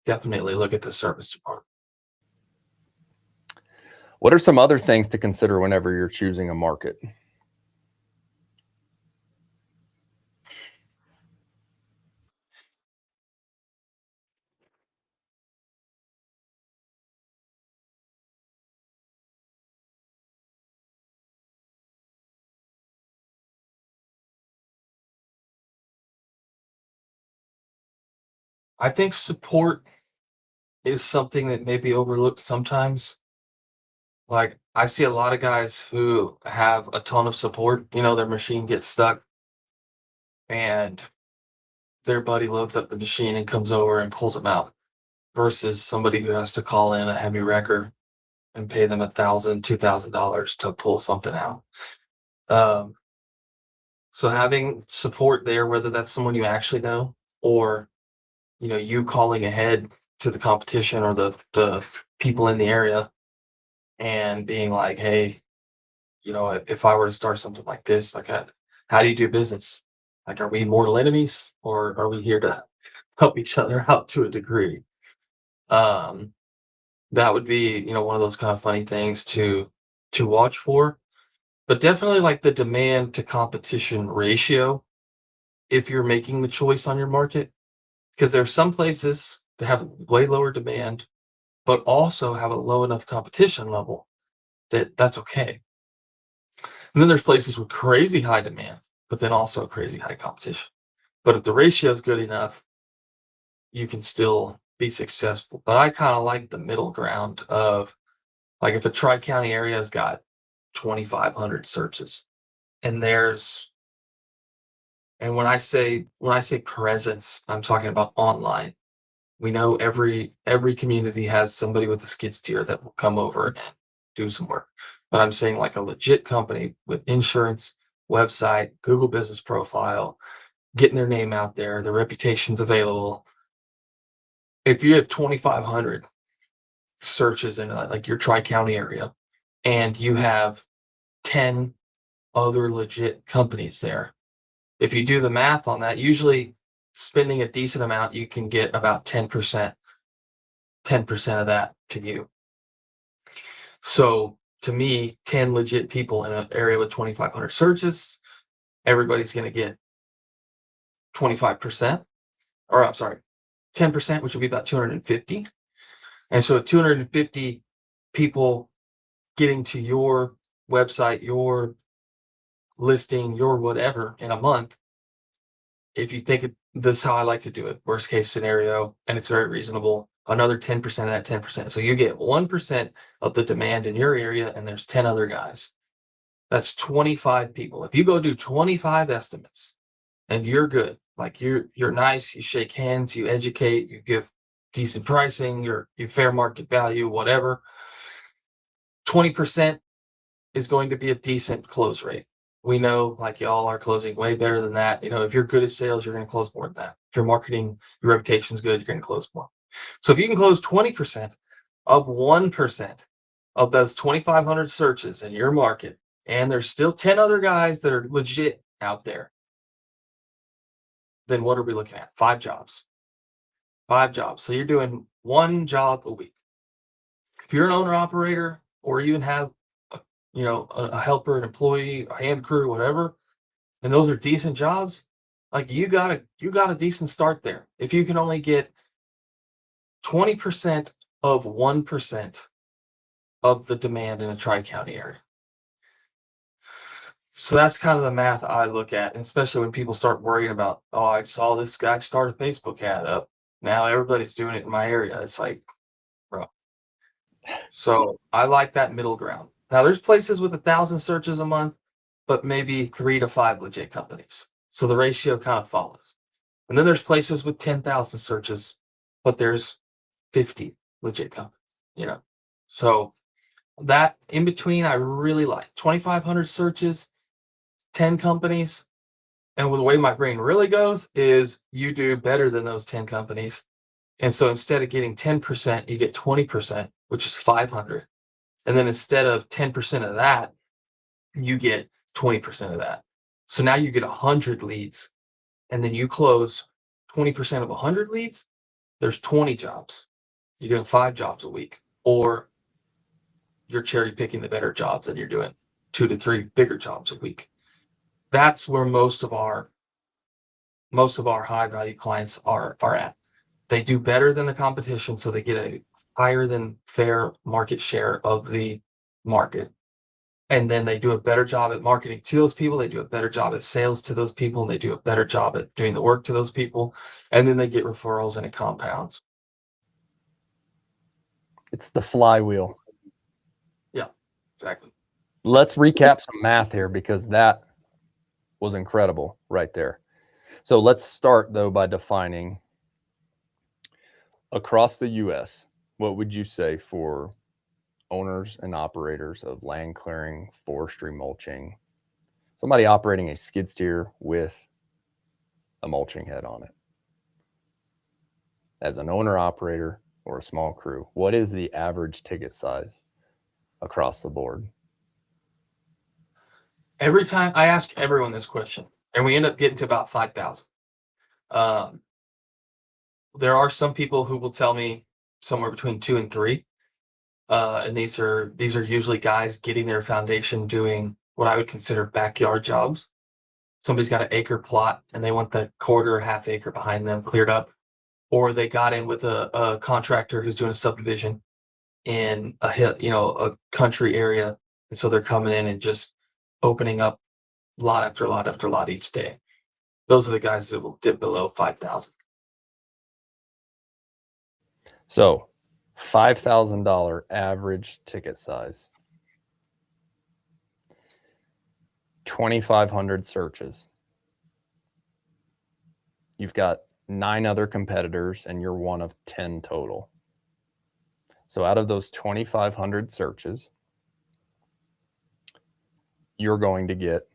[SPEAKER 2] definitely look at the service department.
[SPEAKER 1] What are some other things to consider whenever you're choosing a market?
[SPEAKER 2] I think support is something that may be overlooked sometimes. Like I see a lot of guys who have a ton of support, their machine gets stuck and their buddy loads up the machine and comes over and pulls them out versus somebody who has to call in a heavy wrecker and pay them $1,000, $2,000 to pull something out. Um, so having support there, whether that's someone you actually know or you calling ahead to the competition or the people in the area and being like, hey, if I were to start something like this, like how do you do business? Like, are we mortal enemies, or are we here to help each other out to a degree? Um, that would be, one of those kind of funny things to watch for. But definitely like the demand to competition ratio if you're making the choice on your market, because there are some places that have way lower demand, but also have a low enough competition level that that's okay. And then there's places with crazy high demand, but then also crazy high competition. But if the ratio is good enough, you can still be successful. But I kind of like the middle ground of, like, if a tri-county area has got 2,500 searches, and there's and when I say presence, I'm talking about online. We know every community has somebody with a skid steer that will come over and do some work. But I'm saying like a legit company with insurance, website, Google business profile, getting their name out there, their reputation's available. If you have 2,500 searches in like your tri-county area, and you have 10 other legit companies there, if you do the math on that, usually spending a decent amount, you can get about 10% of that to you. So to me, 10 legit people in an area with 2,500 searches, everybody's going to get 25%, or I'm sorry, 10%, which would be about 250. And so 250 people getting to your website, your listing, your whatever in a month. If you think this is how I like to do it, worst case scenario, and it's very reasonable, another 10% of that 10%. So you get 1% of the demand in your area, and there's 10 other guys. That's 25 people. If you go do 25 estimates and you're good, like you're nice, you shake hands, you educate, you give decent pricing, you fair market value, whatever, 20% is going to be a decent close rate. We know, like, y'all are closing way better than that. If you're good at sales, you're going to close more than that. If your marketing, your reputation's good, you're going to close more. So if you can close 20% of 1% of those 2,500 searches in your market, and there's still 10 other guys that are legit out there, then what are we looking at? 5 jobs. 5 jobs. So you're doing 1 job a week. If you're an owner operator, or even have a helper, an employee, a hand crew, whatever, and those are decent jobs, like you got a decent start there. If you can only get 20% of 1% of the demand in a tri-county area. So that's kind of the math I look at, and especially when people start worrying about, oh, I saw this guy start a Facebook ad up. Now everybody's doing it in my area. It's like, bro. So I like that middle ground. Now there's places with 1,000 searches a month, but maybe 3 to 5 legit companies. So the ratio kind of follows. And then there's places with 10,000 searches, but there's 50 legit companies. So that in between, I really like 2,500 searches, 10 companies. And the way my brain really goes is you do better than those 10 companies. And so instead of getting 10%, you get 20%, which is 500. And then instead of 10% of that, you get 20% of that. So now you get 100 leads, and then you close 20% of 100 leads. There's 20 jobs. You're doing 5 jobs a week, or you're cherry picking the better jobs and you're doing 2 to 3 bigger jobs a week. That's where most of our high value clients are at. They do better than the competition, so they get a higher than fair market share of the market. And then they do a better job at marketing to those people. They do a better job at sales to those people. And they do a better job at doing the work to those people. And then they get referrals, and it compounds.
[SPEAKER 1] It's the flywheel.
[SPEAKER 2] Yeah, exactly.
[SPEAKER 1] Let's recap some math here, because that was incredible right there. So let's start, though, by defining across the U.S., what would you say for owners and operators of land clearing, forestry, mulching, somebody operating a skid steer with a mulching head on it? As an owner operator or a small crew, what is the average ticket size across the board?
[SPEAKER 2] Every time I ask everyone this question, and we end up getting to about 5,000. Um, there are some people who will tell me somewhere between 2 and 3. And these are usually guys getting their foundation doing what I would consider backyard jobs. Somebody's got an acre plot and they want the quarter or half acre behind them cleared up, or they got in with a contractor who's doing a subdivision in a country area, and so they're coming in and just opening up lot after lot after lot each day. Those are the guys that will dip below 5,000.
[SPEAKER 1] So $5,000 average ticket size, 2,500 searches. You've got 9 other competitors and you're one of 10 total. So out of those 2,500 searches, you're going to get,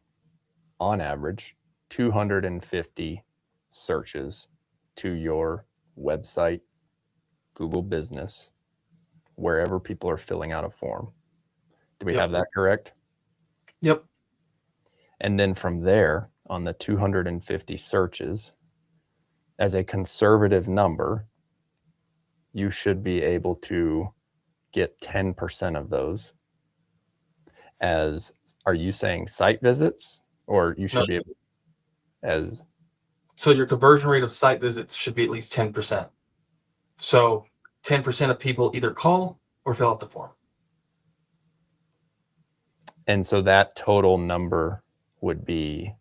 [SPEAKER 1] on average, 250 searches to your website, Google Business, wherever people are filling out a form. Do we have that correct?
[SPEAKER 2] Yep.
[SPEAKER 1] And then from there, on the 250 searches, as a conservative number, you should be able to get 10% of those as, are you saying site visits, or you should be able as?
[SPEAKER 2] So your conversion rate of site visits should be at least 10%. So 10% of people either call or fill out the form.
[SPEAKER 1] And so that total number would be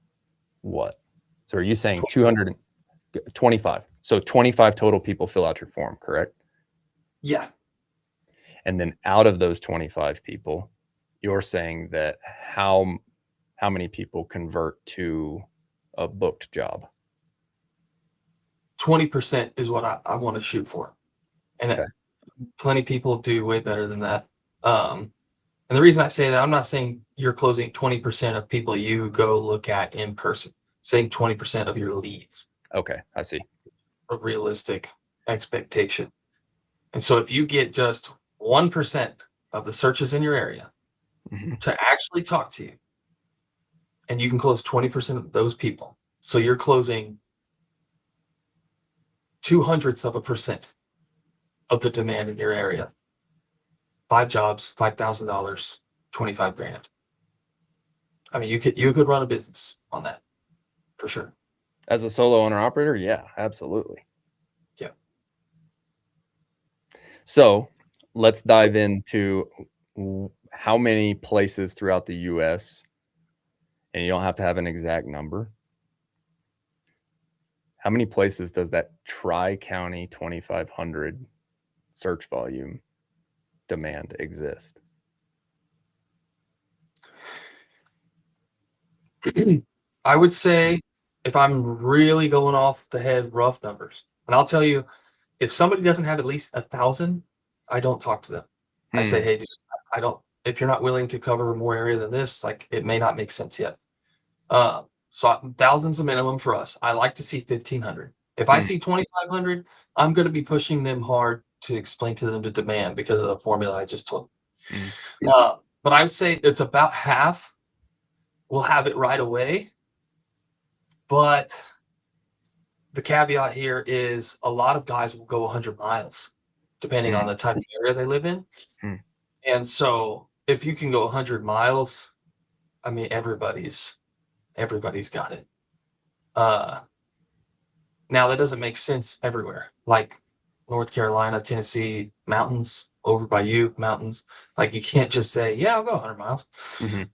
[SPEAKER 1] what? So are you saying 225? So 25 total people fill out your form, correct?
[SPEAKER 2] Yeah.
[SPEAKER 1] And then out of those 25 people, you're saying that how many people convert to a booked job?
[SPEAKER 2] 20% is what I want to shoot for. And
[SPEAKER 1] Okay.
[SPEAKER 2] Plenty of people do way better than that. And the reason I say that, I'm not saying you're closing 20% of people you go look at in person, I'm saying 20% of your leads.
[SPEAKER 1] Okay, I see.
[SPEAKER 2] A realistic expectation. And so if you get just 1% of the searches in your area to actually talk to you, and you can close 20% of those people, so you're closing 0.02% of the demand in your area. 5 jobs, $5,000, 25 grand. I mean, you could run a business on that for sure.
[SPEAKER 1] As a solo owner operator, yeah, absolutely.
[SPEAKER 2] Yeah.
[SPEAKER 1] So let's dive into how many places throughout the US, and you don't have to have an exact number. How many places does that Tri-County 2,500 search volume demand exist?
[SPEAKER 2] I would say, if I'm really going off the head, rough numbers, and I'll tell you, if somebody doesn't have at least 1,000, I don't talk to them. I say, hey, dude, I don't. If you're not willing to cover more area than this, like, it may not make sense yet. So 1,000's a minimum for us. I like to see 1,500. If I see 2,500, I'm going to be pushing them hard to explain to them the demand because of the formula I just told. But I would say it's about half will have it right away. But the caveat here is a lot of guys will go 100 miles, depending on the type of area they live in. And so if you can go 100 miles, I mean, everybody's got it. Now that doesn't make sense everywhere. Like North Carolina, Tennessee, mountains, over by you, mountains. Like, you can't just say, yeah, I'll go 100 miles.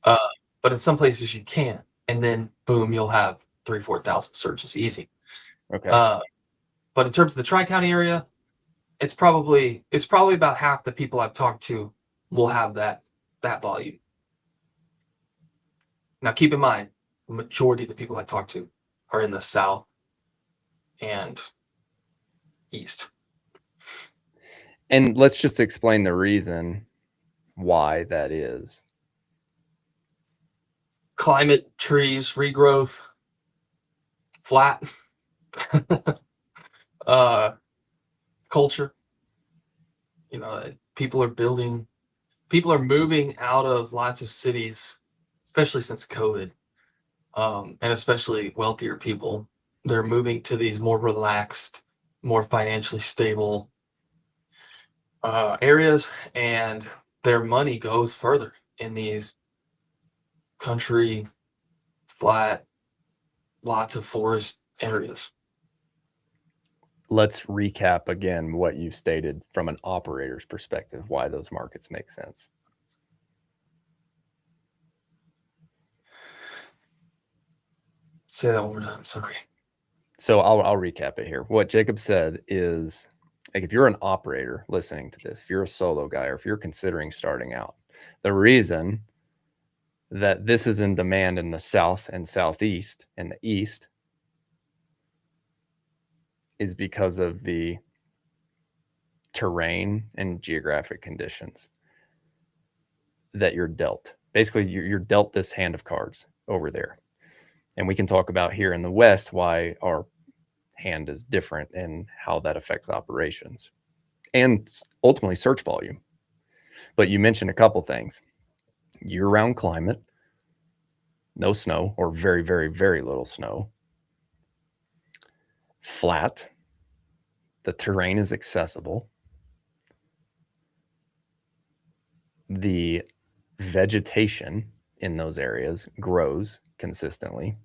[SPEAKER 2] But in some places you can. And then boom, you'll have 3,000-4,000 searches easy.
[SPEAKER 1] Okay.
[SPEAKER 2] But in terms of the Tri-County area, it's probably about half the people I've talked to will have that volume. Now, keep in mind, the majority of the people I talk to are in the South and East.
[SPEAKER 1] And let's just explain the reason why that is.
[SPEAKER 2] Climate, trees, regrowth, flat, culture. You know, people are moving out of lots of cities, especially since COVID. and especially wealthier people, they're moving to these more relaxed, more financially stable areas, and their money goes further in these country, flat, lots of forest areas.
[SPEAKER 1] Let's recap again what you've stated from an operator's perspective, why those markets make sense.
[SPEAKER 2] Say that one more time. Sorry.
[SPEAKER 1] So I'll recap it here. What Jacob said is, like, if you're an operator listening to this, if you're a solo guy, or if you're considering starting out, the reason that this is in demand in the South and Southeast and the East is because of the terrain and geographic conditions that you're dealt. Basically, you're dealt this hand of cards over there. And we can talk about here in the West why our hand is different and how that affects operations and ultimately search volume. But you mentioned a couple things: year-round climate, no snow or very, very, very little snow, flat, the terrain is accessible, the vegetation in those areas grows consistently.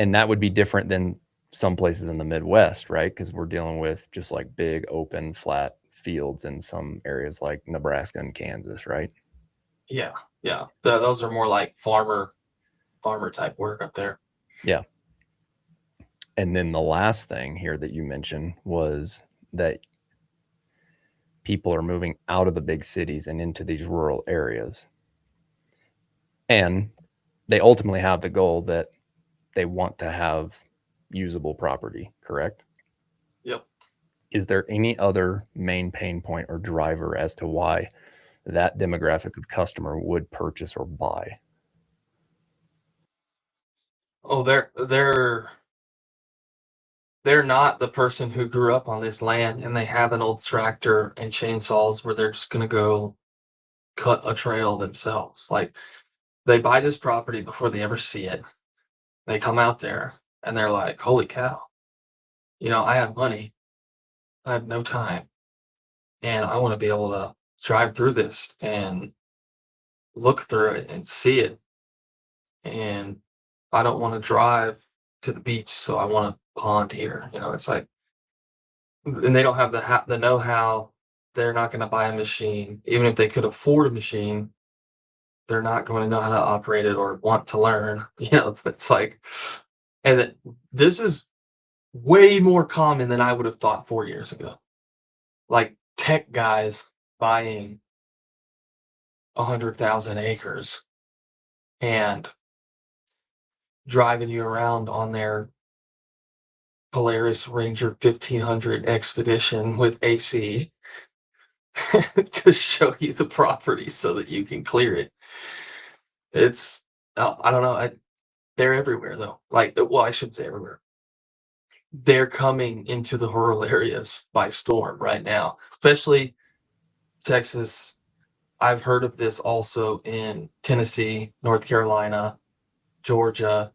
[SPEAKER 1] And that would be different than some places in the Midwest, right? Because we're dealing with just like big, open, flat fields in some areas like Nebraska and Kansas, right?
[SPEAKER 2] Yeah, yeah. Those are more like farmer type work up there.
[SPEAKER 1] Yeah. And then the last thing here that you mentioned was that people are moving out of the big cities and into these rural areas. And they ultimately have the goal that they want to have usable property, correct?
[SPEAKER 2] Yep.
[SPEAKER 1] Is there any other main pain point or driver as to why that demographic of customer would purchase or buy?
[SPEAKER 2] Oh, they're not the person who grew up on this land and they have an old tractor and chainsaws where they're just gonna go cut a trail themselves. Like, they buy this property before they ever see it. They come out there and they're like, "Holy cow, I have money, I have no time, and I want to be able to drive through this and look through it and see it. And I don't want to drive to the beach, so I want a pond here." It's like, and they don't have the know-how. They're not going to buy a machine, even if they could afford a machine. They're not going to know how to operate it or want to learn. It's like, and this is way more common than I would have thought 4 years ago. Like, tech guys buying 100,000 acres and driving you around on their Polaris Ranger 1500 Expedition with AC to show you the property so that you can clear it. It's, I don't know. They're everywhere though. Like, well, I shouldn't say everywhere. They're coming into the rural areas by storm right now, especially Texas. I've heard of this also in Tennessee, North Carolina, Georgia,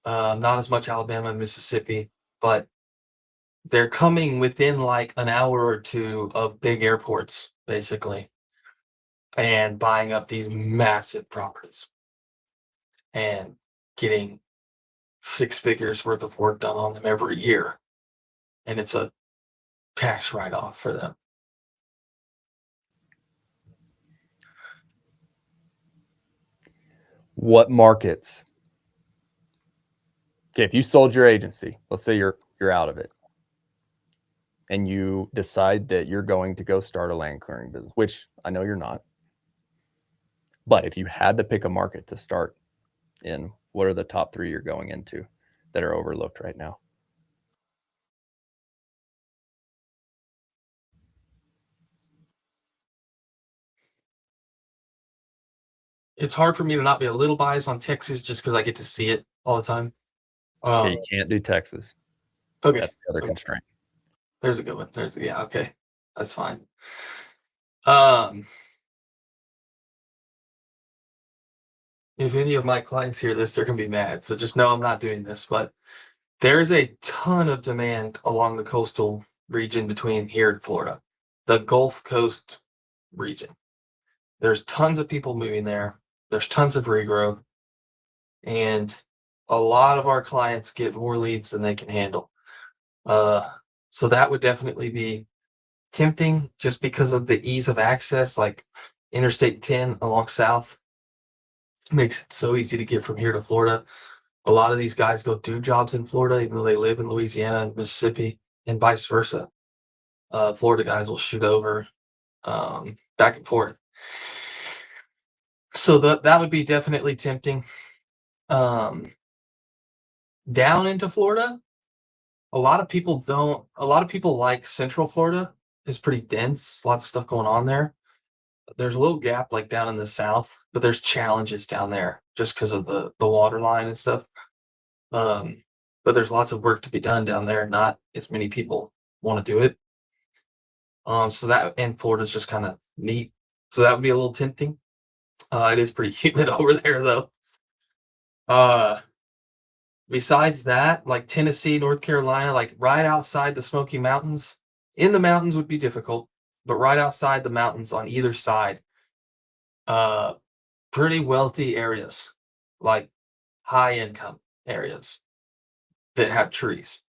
[SPEAKER 2] not as much Alabama and Mississippi, but they're coming within like an hour or two of big airports, basically, and buying up these massive properties and getting 6 figures worth of work done on them every year. And it's a tax write-off for them.
[SPEAKER 1] What markets? Okay, if you sold your agency, let's say you're out of it, and you decide that you're going to go start a land clearing business, which I know you're not. But if you had to pick a market to start in, what are the top 3 you're going into that are overlooked right now?
[SPEAKER 2] It's hard for me to not be a little biased on Texas just because I get to see it all the time.
[SPEAKER 1] Okay, you can't do Texas.
[SPEAKER 2] Okay.
[SPEAKER 1] That's the other
[SPEAKER 2] Okay.
[SPEAKER 1] constraint.
[SPEAKER 2] There's a good one. Yeah, okay. That's fine. if any of my clients hear this, they're gonna be mad. So just know I'm not doing this. But there's a ton of demand along the coastal region between here and Florida, the Gulf Coast region. There's tons of people moving there. There's tons of regrowth, and a lot of our clients get more leads than they can handle. Uh, so that would definitely be tempting just because of the ease of access, like Interstate 10 along south makes it so easy to get from here to Florida. A lot of these guys go do jobs in Florida, even though they live in Louisiana and Mississippi, and vice versa. Florida guys will shoot over back and forth. So that would be definitely tempting. Um, Down into Florida, a lot of people don't. A lot of people like Central Florida. It's pretty dense. Lots of stuff going on there. There's a little gap like down in the south, but there's challenges down there just because of the water line and stuff. Um, but there's lots of work to be done down there. Not as many people want to do it. So that and Florida's just kind of neat. So that would be a little tempting. It is pretty humid over there though. Uh, Besides that, like Tennessee, North Carolina, like right outside the Smoky Mountains, in the mountains would be difficult, but right outside the mountains on either side, uh, pretty wealthy areas, like high income areas that have trees,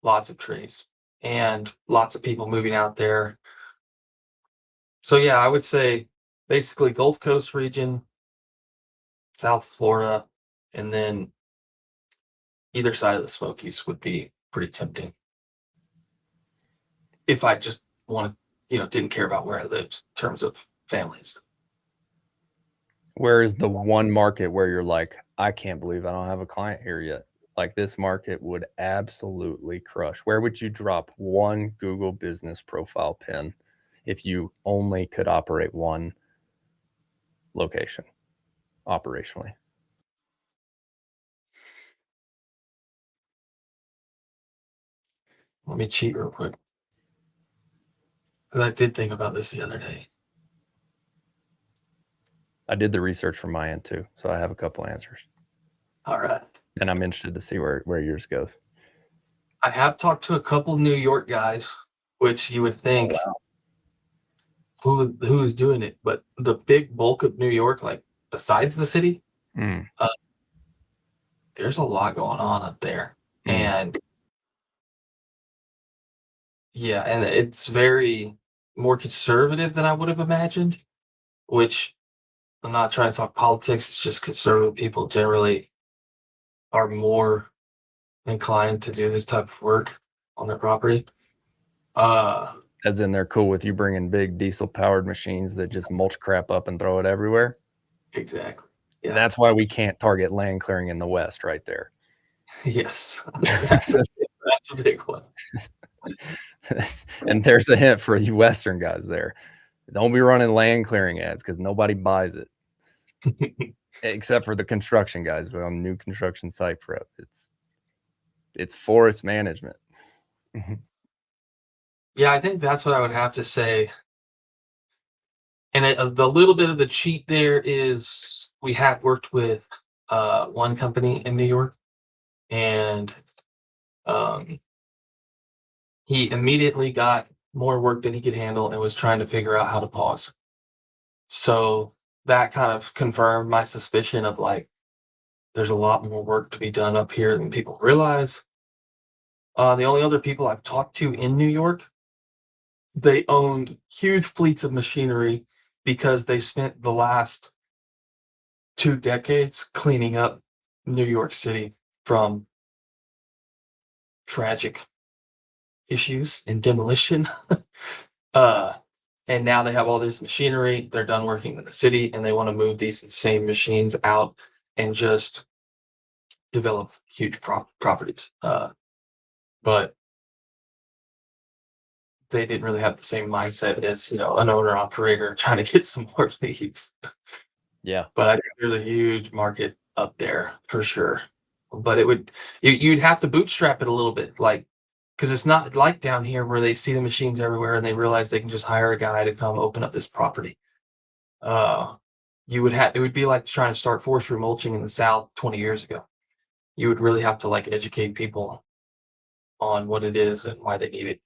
[SPEAKER 2] lots of trees, and lots of people moving out there. So yeah, I would say basically Gulf Coast region, South Florida, and then either side of the Smokies would be pretty tempting if I just wanted, didn't care about where I lived in terms of families.
[SPEAKER 1] Where is the one market where you're like, I can't believe I don't have a client here yet? Like this market would absolutely crush. Where would you drop one Google business profile pin if you only could operate one location operationally?
[SPEAKER 2] Let me cheat real quick. 'Cause I did think about this the other day.
[SPEAKER 1] I did the research from my end too, so I have a couple answers.
[SPEAKER 2] All right.
[SPEAKER 1] And I'm interested to see where yours goes.
[SPEAKER 2] I have talked to a couple New York guys, which you would think who's doing it, but the big bulk of New York, like besides the city, there's a lot going on up there. And yeah, and it's very more conservative than I would have imagined, which I'm not trying to talk politics, it's just conservative people generally are more inclined to do this type of work on their property.
[SPEAKER 1] As in they're cool with you bringing big diesel powered machines that just mulch crap up and throw it everywhere.
[SPEAKER 2] Exactly. Yeah.
[SPEAKER 1] That's why we can't target land clearing in the West right there.
[SPEAKER 2] Yes. That's a big one.
[SPEAKER 1] And there's a hint for you Western guys there. Don't be running land clearing ads because nobody buys it. Except for the construction guys, but on new construction site prep, it's forest management.
[SPEAKER 2] Yeah, I think that's what I would have to say. And the little bit of the cheat there is we have worked with one company in New York, and he immediately got more work than he could handle and was trying to figure out how to pause. So that kind of confirmed my suspicion of like, there's a lot more work to be done up here than people realize. The only other people I've talked to in New York, they owned huge fleets of machinery because they spent the last 2 decades cleaning up New York City from tragic issues and demolition. And now they have all this machinery. They're done working in the city and they want to move these insane machines out and just develop huge properties. But they didn't really have the same mindset as, an owner operator trying to get some more leads.
[SPEAKER 1] Yeah.
[SPEAKER 2] But I think there's a huge market up there for sure. But you'd have to bootstrap it a little bit, like, because it's not like down here where they see the machines everywhere and they realize they can just hire a guy to come open up this property. it would be like trying to start forestry mulching in the South 20 years ago. You would really have to like educate people on what it is and why they need it.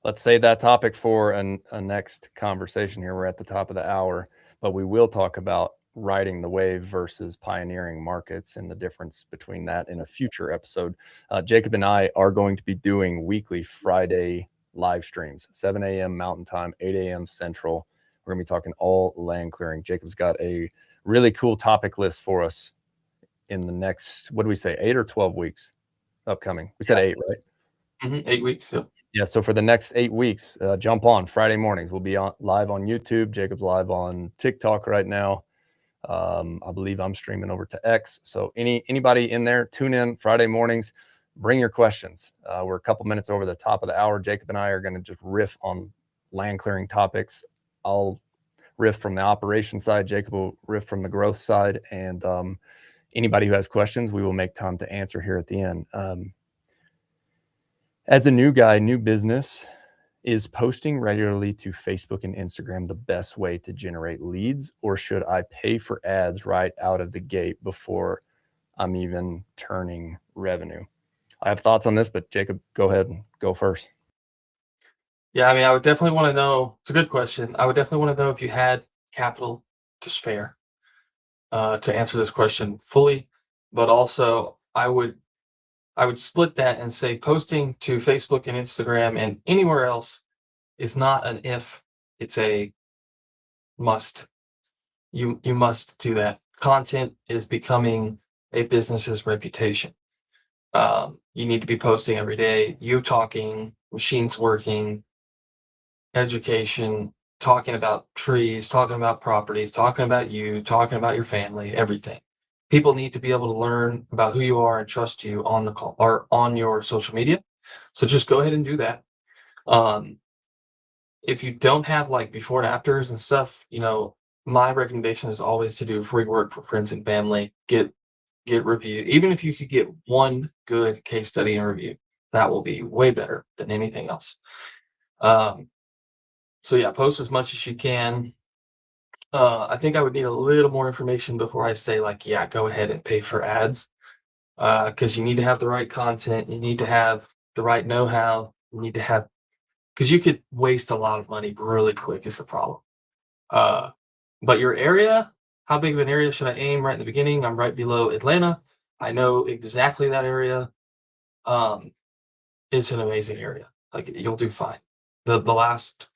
[SPEAKER 1] Let's save that topic for a next conversation here. We're at the top of the hour, but we will talk about riding the wave versus pioneering markets and the difference between that in a future episode. Jacob and I are going to be doing weekly Friday live streams, 7 a.m. Mountain Time, 8 a.m. Central. We're going to be talking all land clearing. Jacob's got a really cool topic list for us in the next, what do we say, 8 or 12 weeks upcoming? We said 8, right?
[SPEAKER 2] 8 weeks. Yep.
[SPEAKER 1] Yeah, so for the next 8 weeks, jump on Friday mornings. We'll be live on YouTube. Jacob's live on TikTok right now. I believe I'm streaming over to X. So anybody in there, tune in Friday mornings. Bring your questions. We're a couple minutes over the top of the hour. Jacob and I are going to just riff on land clearing topics. I'll riff from the operation side. Jacob will riff from the growth side. And anybody who has questions, we will make time to answer here at the end. As a new guy, new business, is posting regularly to Facebook and Instagram the best way to generate leads, or should I pay for ads right out of the gate before I'm even turning revenue? I have thoughts on this, but Jacob, go ahead and go first.
[SPEAKER 2] Yeah, I mean, I would definitely want to know. It's a good question. I would definitely want to know if you had capital to spare to answer this question fully, but also I would split that and say posting to Facebook and Instagram and anywhere else is not an if, it's a must. You must do that. Content is becoming a business's reputation. You need to be posting every day, you talking, machines working, education, talking about trees, talking about properties, talking about you, talking about your family, everything. People need to be able to learn about who you are and trust you on the call or on your social media. So just go ahead and do that. If you don't have like before and afters and stuff, my recommendation is always to do free work for friends and family. Get review. Even if you could get one good case study and review, that will be way better than anything else. So yeah, post as much as you can. I think I would need a little more information before I say like, yeah, go ahead and pay for ads. Because you need to have the right content, you need to have the right know-how, you need to have, because you could waste a lot of money really quick is the problem. But your area, how big of an area should I aim right in the beginning? I'm right below Atlanta. I know exactly that area. It's an amazing area. Like you'll do fine. The last,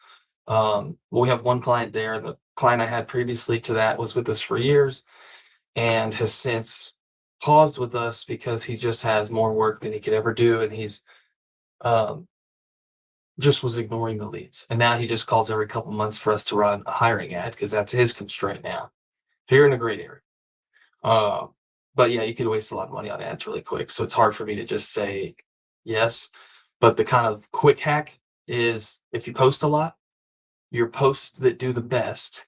[SPEAKER 2] we have one client there. The client I had previously to that was with us for years and has since paused with us because he just has more work than he could ever do. And he's just was ignoring the leads. And now he just calls every couple months for us to run a hiring ad because that's his constraint now. Here in a great area. But yeah, you could waste a lot of money on ads really quick. So it's hard for me to just say yes. But the kind of quick hack is if you post a lot, your posts that do the best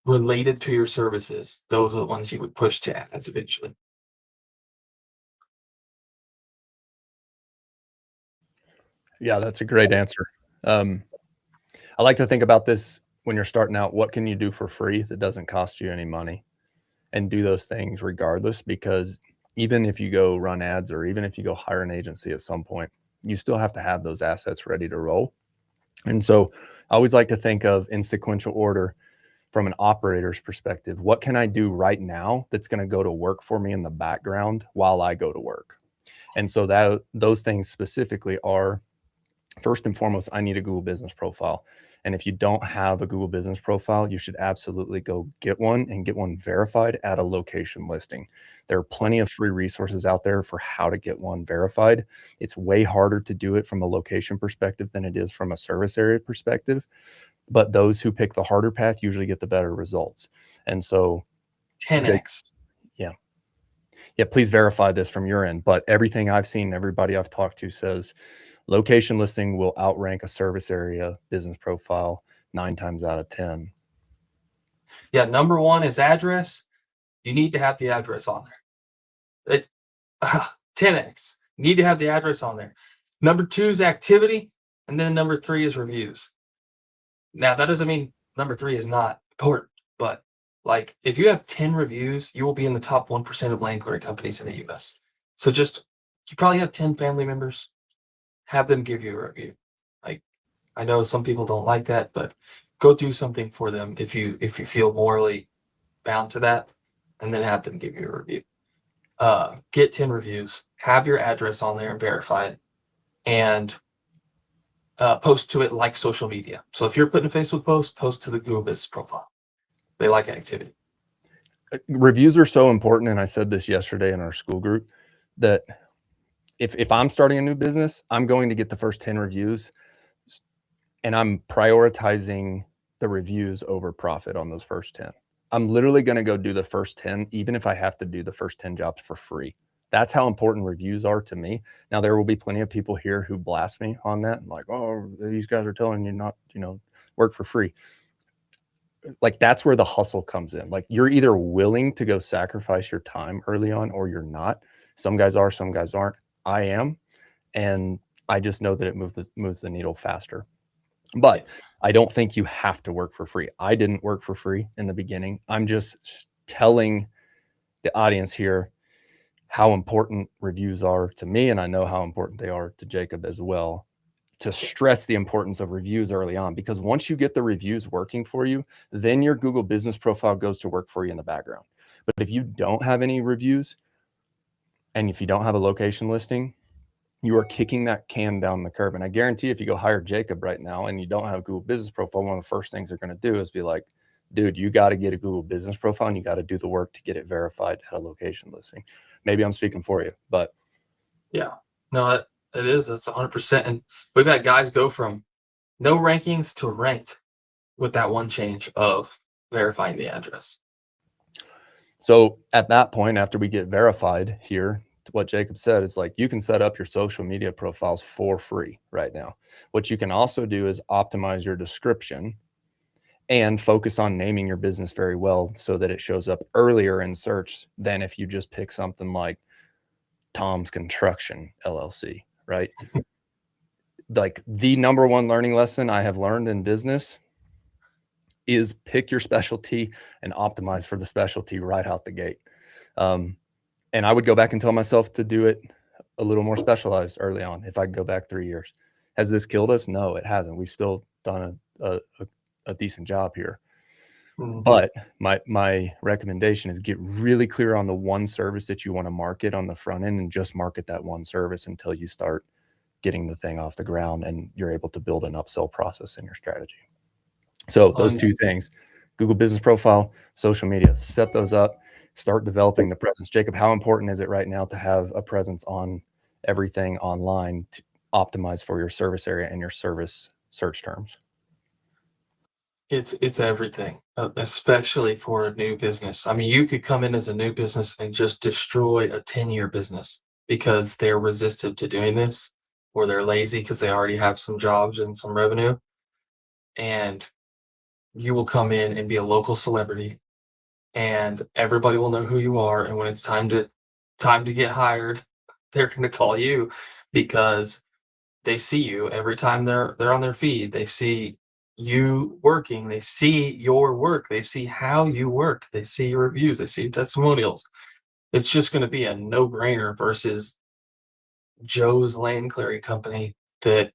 [SPEAKER 2] related to your services, those are the ones you would push to ads eventually.
[SPEAKER 1] Yeah, that's a great answer. I like to think about this when you're starting out. What can you do for free that doesn't cost you any money? And do those things regardless, because even if you go run ads or even if you go hire an agency at some point, you still have to have those assets ready to roll. And so I always like to think of in sequential order from an operator's perspective. What can I do right now that's going to go to work for me in the background while I go to work? And so that those things specifically are, first and foremost, I need a Google business profile. And if you don't have a Google business profile, you should absolutely go get one and get one verified at a location listing. There are plenty of free resources out there for how to get one verified. It's way harder to do it from a location perspective than it is from a service area perspective. But those who pick the harder path usually get the better results. And so
[SPEAKER 2] 10x.
[SPEAKER 1] Yeah, please verify this from your end. But everything I've seen, everybody I've talked to says location listing will outrank a service area business profile 9 times out of 10.
[SPEAKER 2] Yeah, number one is address. You need to have the address on there. 10x. You need to have the address on there. Number 2 is activity. And then number 3 is reviews. Now, that doesn't mean number 3 is not important. but like if you have 10 reviews, you will be in the top 1% of land clearing companies in the US. So just you probably have 10 family members, have them give you a review. Like I know some people don't like that, but go do something for them if you feel morally bound to that, and then have them give you a review. Get 10 reviews, have your address on there and verified, and post to it like social media. So if you're putting a Facebook post, post to the Google Business profile. They like activity.
[SPEAKER 1] Reviews are so important. And I said this yesterday in our school group that if I'm starting a new business, I'm going to get the first 10 reviews and I'm prioritizing the reviews over profit on those first 10. I'm literally going to go do the first 10, even if I have to do the first 10 jobs for free. That's how important reviews are to me. Now, there will be plenty of people here who blast me on that. Like, oh, these guys are telling you not, work for free. Like that's where the hustle comes in. Like you're either willing to go sacrifice your time early on or you're not. Some guys are, some guys aren't. I am. And I just know that it moves the needle faster. But
[SPEAKER 2] Yes.
[SPEAKER 1] I don't think you have to work for free. I didn't work for free in the beginning. I'm just telling the audience here how important reviews are to me. And I know how important they are to Jacob as well, to stress the importance of reviews early on, because once you get the reviews working for you, then your Google Business profile goes to work for you in the background. But if you don't have any reviews and if you don't have a location listing, you are kicking that can down the curb. And I guarantee if you go hire Jacob right now and you don't have a Google Business profile, one of the first things they're going to do is be like, dude, you got to get a Google Business profile and you got to do the work to get it verified at a location listing. Maybe I'm speaking for you, but
[SPEAKER 2] Yeah, no, it is. It's 100%. And we've had guys go from no rankings to ranked with that one change of verifying the address.
[SPEAKER 1] so at that point, after we get verified here, what Jacob said is like, you can set up your social media profiles for free right now. What you can also do is optimize your description and focus on naming your business very well so that it shows up earlier in search than if you just pick something like Tom's Construction LLC, right? Like the number one learning lesson I have learned in business is pick your specialty and optimize for the specialty right out the gate. And I would go back and tell myself to do it a little more specialized early on. If I go back 3 years, has this killed us? No, it hasn't. We've still done a decent job here.
[SPEAKER 2] Mhm.
[SPEAKER 1] But my recommendation is get really clear on the one service that you want to market on the front end and just market that one service until you start getting the thing off the ground and you're able to build an upsell process in your strategy. So those two things, Google Business profile, social media, set those up, start developing the presence. Jacob, how important is it right now to have a presence on everything online to optimize for your service area and your service search terms?
[SPEAKER 2] It's everything, especially for a new business. I mean, you could come in as a new business and just destroy a 10-year business because they're resistant to doing this, or they're lazy because they already have some jobs and some revenue. And you will come in and be a local celebrity, and everybody will know who you are. And when it's time to get hired, they're going to call you because they see you every time they're on their feed. They see you working, they see your work, they see how you work, they see your reviews, they see your testimonials. It's just going to be a no-brainer versus Joe's land clearing company that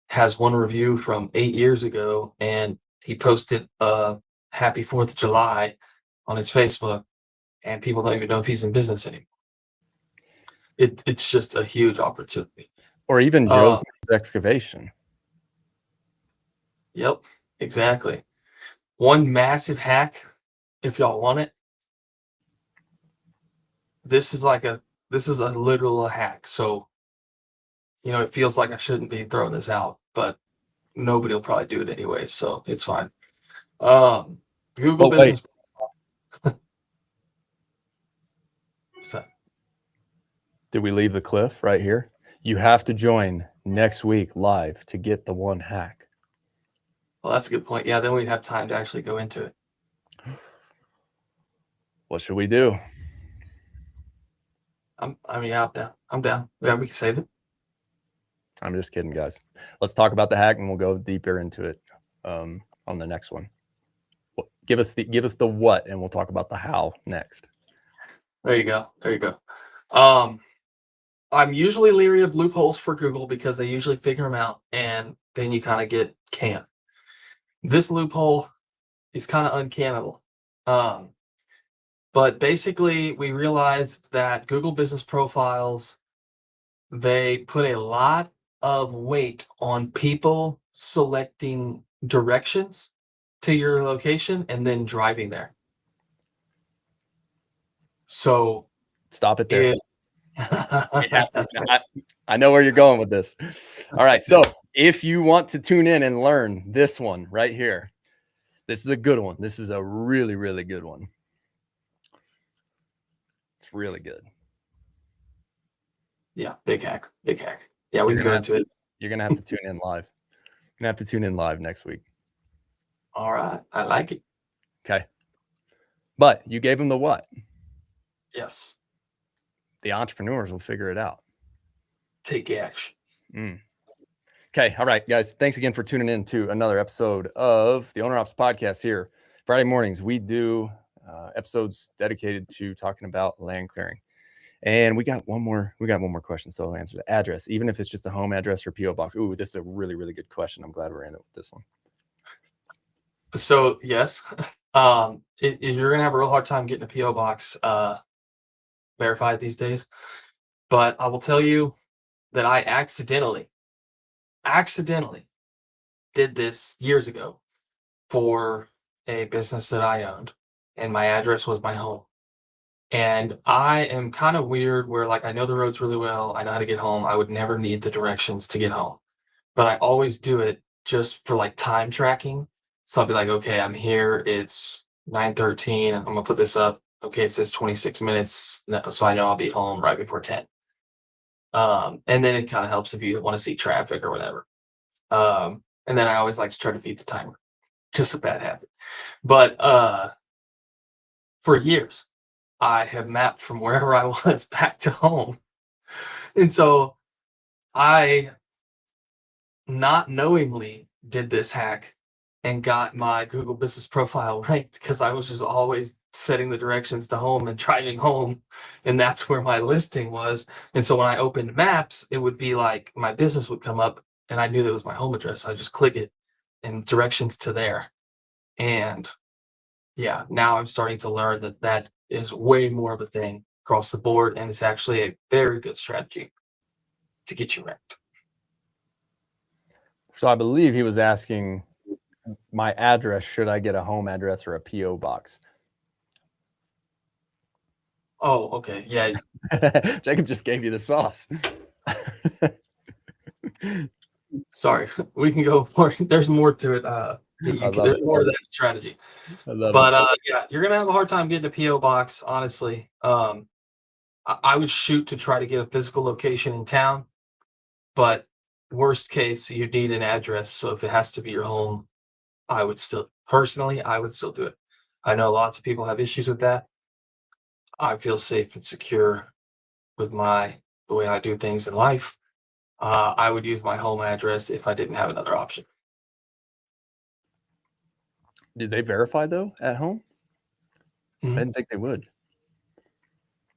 [SPEAKER 2] has one review from 8 years ago and he posted a happy 4th of July on his Facebook and people don't even know if he's in business anymore. It's just a huge opportunity.
[SPEAKER 1] Or even Joe's excavation.
[SPEAKER 2] Yep, exactly. One massive hack, if y'all want it. This is a literal hack. So, it feels like I shouldn't be throwing this out, but nobody will probably do it anyway, so it's fine. Google
[SPEAKER 1] Oh, wait.
[SPEAKER 2] Business. What's that?
[SPEAKER 1] Did we leave the cliff right here? You have to join next week live to get the one hack.
[SPEAKER 2] Well, that's a good point. Yeah, then we'd have time to actually go into it.
[SPEAKER 1] What should we do?
[SPEAKER 2] I'm down. I'm down. Yeah, we can save it.
[SPEAKER 1] I'm just kidding, guys. Let's talk about the hack and we'll go deeper into it on the next one. give us the what, and we'll talk about the how next.
[SPEAKER 2] There you go. I'm usually leery of loopholes for Google because they usually figure them out, and then you kind of get canned. This loophole is kind of uncannable. But basically, we realized that Google Business Profiles, they put a lot of weight on people selecting directions to your location and then driving there. So
[SPEAKER 1] Stop it there.
[SPEAKER 2] Yeah.
[SPEAKER 1] I know where you're going with this. All right. So if you want to tune in and learn this one right here, this is a good one. This is a really, really good one. It's really good.
[SPEAKER 2] Yeah, big hack. Yeah, we can go into it.
[SPEAKER 1] You're going to have to tune in live. You're going to have to tune in live next week.
[SPEAKER 2] All right. I like it.
[SPEAKER 1] Okay. But you gave them the what?
[SPEAKER 2] Yes.
[SPEAKER 1] The entrepreneurs will figure it out.
[SPEAKER 2] Take action.
[SPEAKER 1] Okay. All right, guys. Thanks again for tuning in to another episode of the Owner Ops Podcast here. Friday mornings, we do episodes dedicated to talking about land clearing. And we got one more question. So I'll answer the address, even if it's just a home address or PO box. Ooh, this is a really, really good question. I'm glad we're in it with this one.
[SPEAKER 2] So yes, you're gonna have a real hard time getting a PO box verified these days. But I will tell you that I accidentally did this years ago for a business that I owned, and my address was my home. And I am kind of weird where, like, I know the roads really well. I know how to get home. I would never need the directions to get home, but I always do it just for like time tracking. So I'll be like, okay, I'm here. It's 9:13. I'm gonna put this up. Okay, it says 26 minutes, so I know I'll be home right before 10. And then it kind of helps if you want to see traffic or whatever. And then I always like to try to beat the timer. Just a bad habit. But for years, I have mapped from wherever I was back to home. And so I not knowingly did this hack and got my Google Business Profile ranked because I was just always setting the directions to home and driving home. And that's where my listing was. And so when I opened maps, it would be like my business would come up and I knew that was my home address. I just click it and directions to there. And yeah, now I'm starting to learn that that is way more of a thing across the board. And it's actually a very good strategy to get you ranked.
[SPEAKER 1] So I believe he was asking my address. Should I get a home address or a PO box?
[SPEAKER 2] Oh, okay. Yeah.
[SPEAKER 1] Jacob just gave you the sauce.
[SPEAKER 2] Sorry, we can go more. There's more to it. There's more to that strategy. But yeah, you're gonna have a hard time getting a PO box. Honestly, I would shoot to try to get a physical location in town, but worst case, you need an address. So if it has to be your home, I would still do it. I know lots of people have issues with that. I feel safe and secure with the way I do things in life. I would use my home address if I didn't have another option.
[SPEAKER 1] Did they verify though at home? I didn't think they would.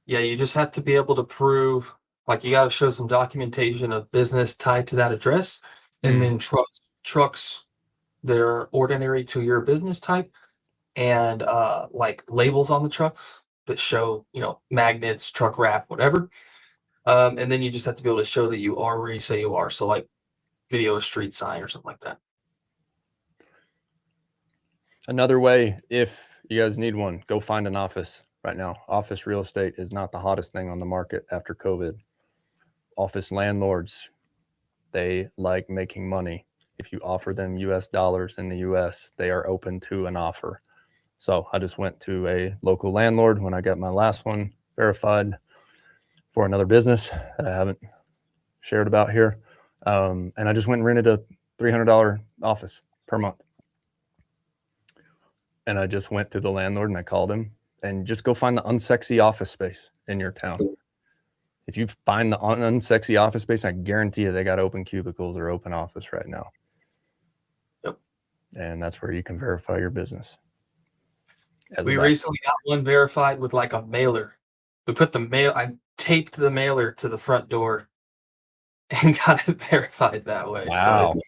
[SPEAKER 2] Yeah, you just have to be able to prove, like, you got to show some documentation of business tied to that address, and then trucks that are ordinary to your business type, and like labels on the trucks that show, magnets, truck wrap, whatever. And then you just have to be able to show that you are where you say you are. So like video a street sign or something like that.
[SPEAKER 1] Another way, if you guys need one, go find an office right now. Office real estate is not the hottest thing on the market after COVID. Office landlords, they like making money. If you offer them US dollars in the US, they are open to an offer. So I just went to a local landlord when I got my last one verified for another business that I haven't shared about here. And I just went and rented a $300 office per month. And I just went to the landlord and I called him, and just go find the unsexy office space in your town. If you find the unsexy office space, I guarantee you they got open cubicles or open office right now.
[SPEAKER 2] Yep.
[SPEAKER 1] And that's where you can verify your business. as
[SPEAKER 2] We
[SPEAKER 1] a
[SPEAKER 2] recently got one verified with like a mailer. I taped the mailer to the front door and got it verified that way.
[SPEAKER 1] Wow.
[SPEAKER 2] So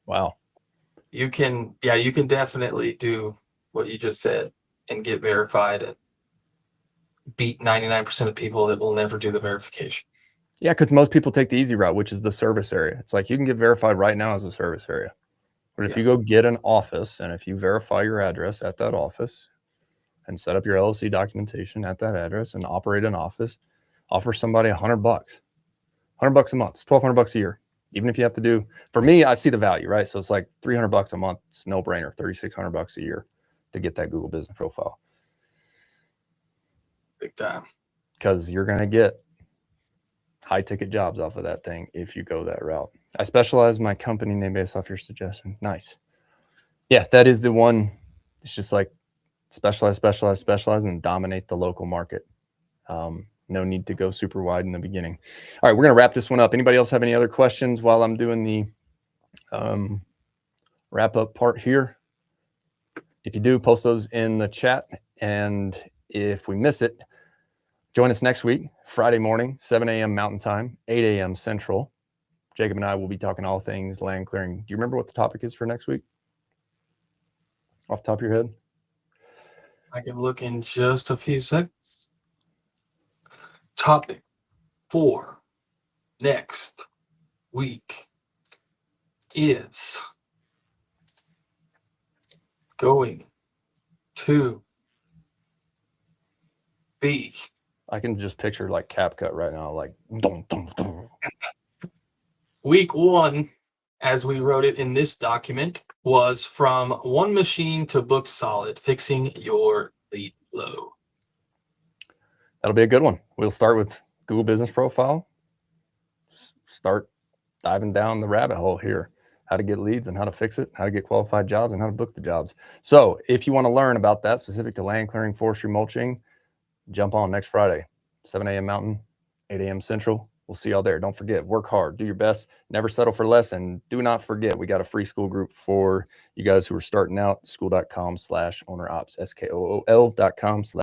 [SPEAKER 1] Wow.
[SPEAKER 2] you can definitely do what you just said and get verified and beat 99% of people that will never do the verification.
[SPEAKER 1] Yeah, because most people take the easy route, which is the service area. It's like you can get verified right now as a service area. But if
[SPEAKER 2] Yeah.
[SPEAKER 1] you go get an office and if you verify your address at that office and set up your LLC documentation at that address and operate an office, offer somebody $100, $100 a month. It's $1,200 a year. Even if you have to do, for me, I see the value, right? So it's like $300 a month. It's no brainer. $3,600 a year to get that Google Business Profile.
[SPEAKER 2] Big time.
[SPEAKER 1] Because you're going to get high ticket jobs off of that thing if you go that route. I specialize my company name based off your suggestion. Nice. Yeah, that is the one. It's just like specialize, and dominate the local market. No need to go super wide in the beginning. All right, we're going to wrap this one up. Anybody else have any other questions while I'm doing the wrap up part here? If you do, post those in the chat. And if we miss it, join us next week, Friday morning, 7 a.m. Mountain Time, 8 a.m. Central. Jacob and I will be talking all things land clearing. Do you remember what the topic is for next week? Off the top of your head?
[SPEAKER 2] I can look in just a few seconds. Topic for next week is going to be.
[SPEAKER 1] I can just picture like CapCut right now, like dum, dum, dum.
[SPEAKER 2] Week 1, as we wrote it in this document, was from one machine to booked solid, fixing your lead flow.
[SPEAKER 1] That'll be a good one. We'll start with Google Business Profile. Start diving down the rabbit hole here. How to get leads and how to fix it, how to get qualified jobs and how to book the jobs. So if you want to learn about that specific to land clearing, forestry, mulching, jump on next Friday, 7 a.m. Mountain, 8 a.m. Central. We'll see y'all there. Don't forget, work hard, do your best, never settle for less. And do not forget, we got a free school group for you guys who are starting out, school.com/ownerops, SKOOL.com/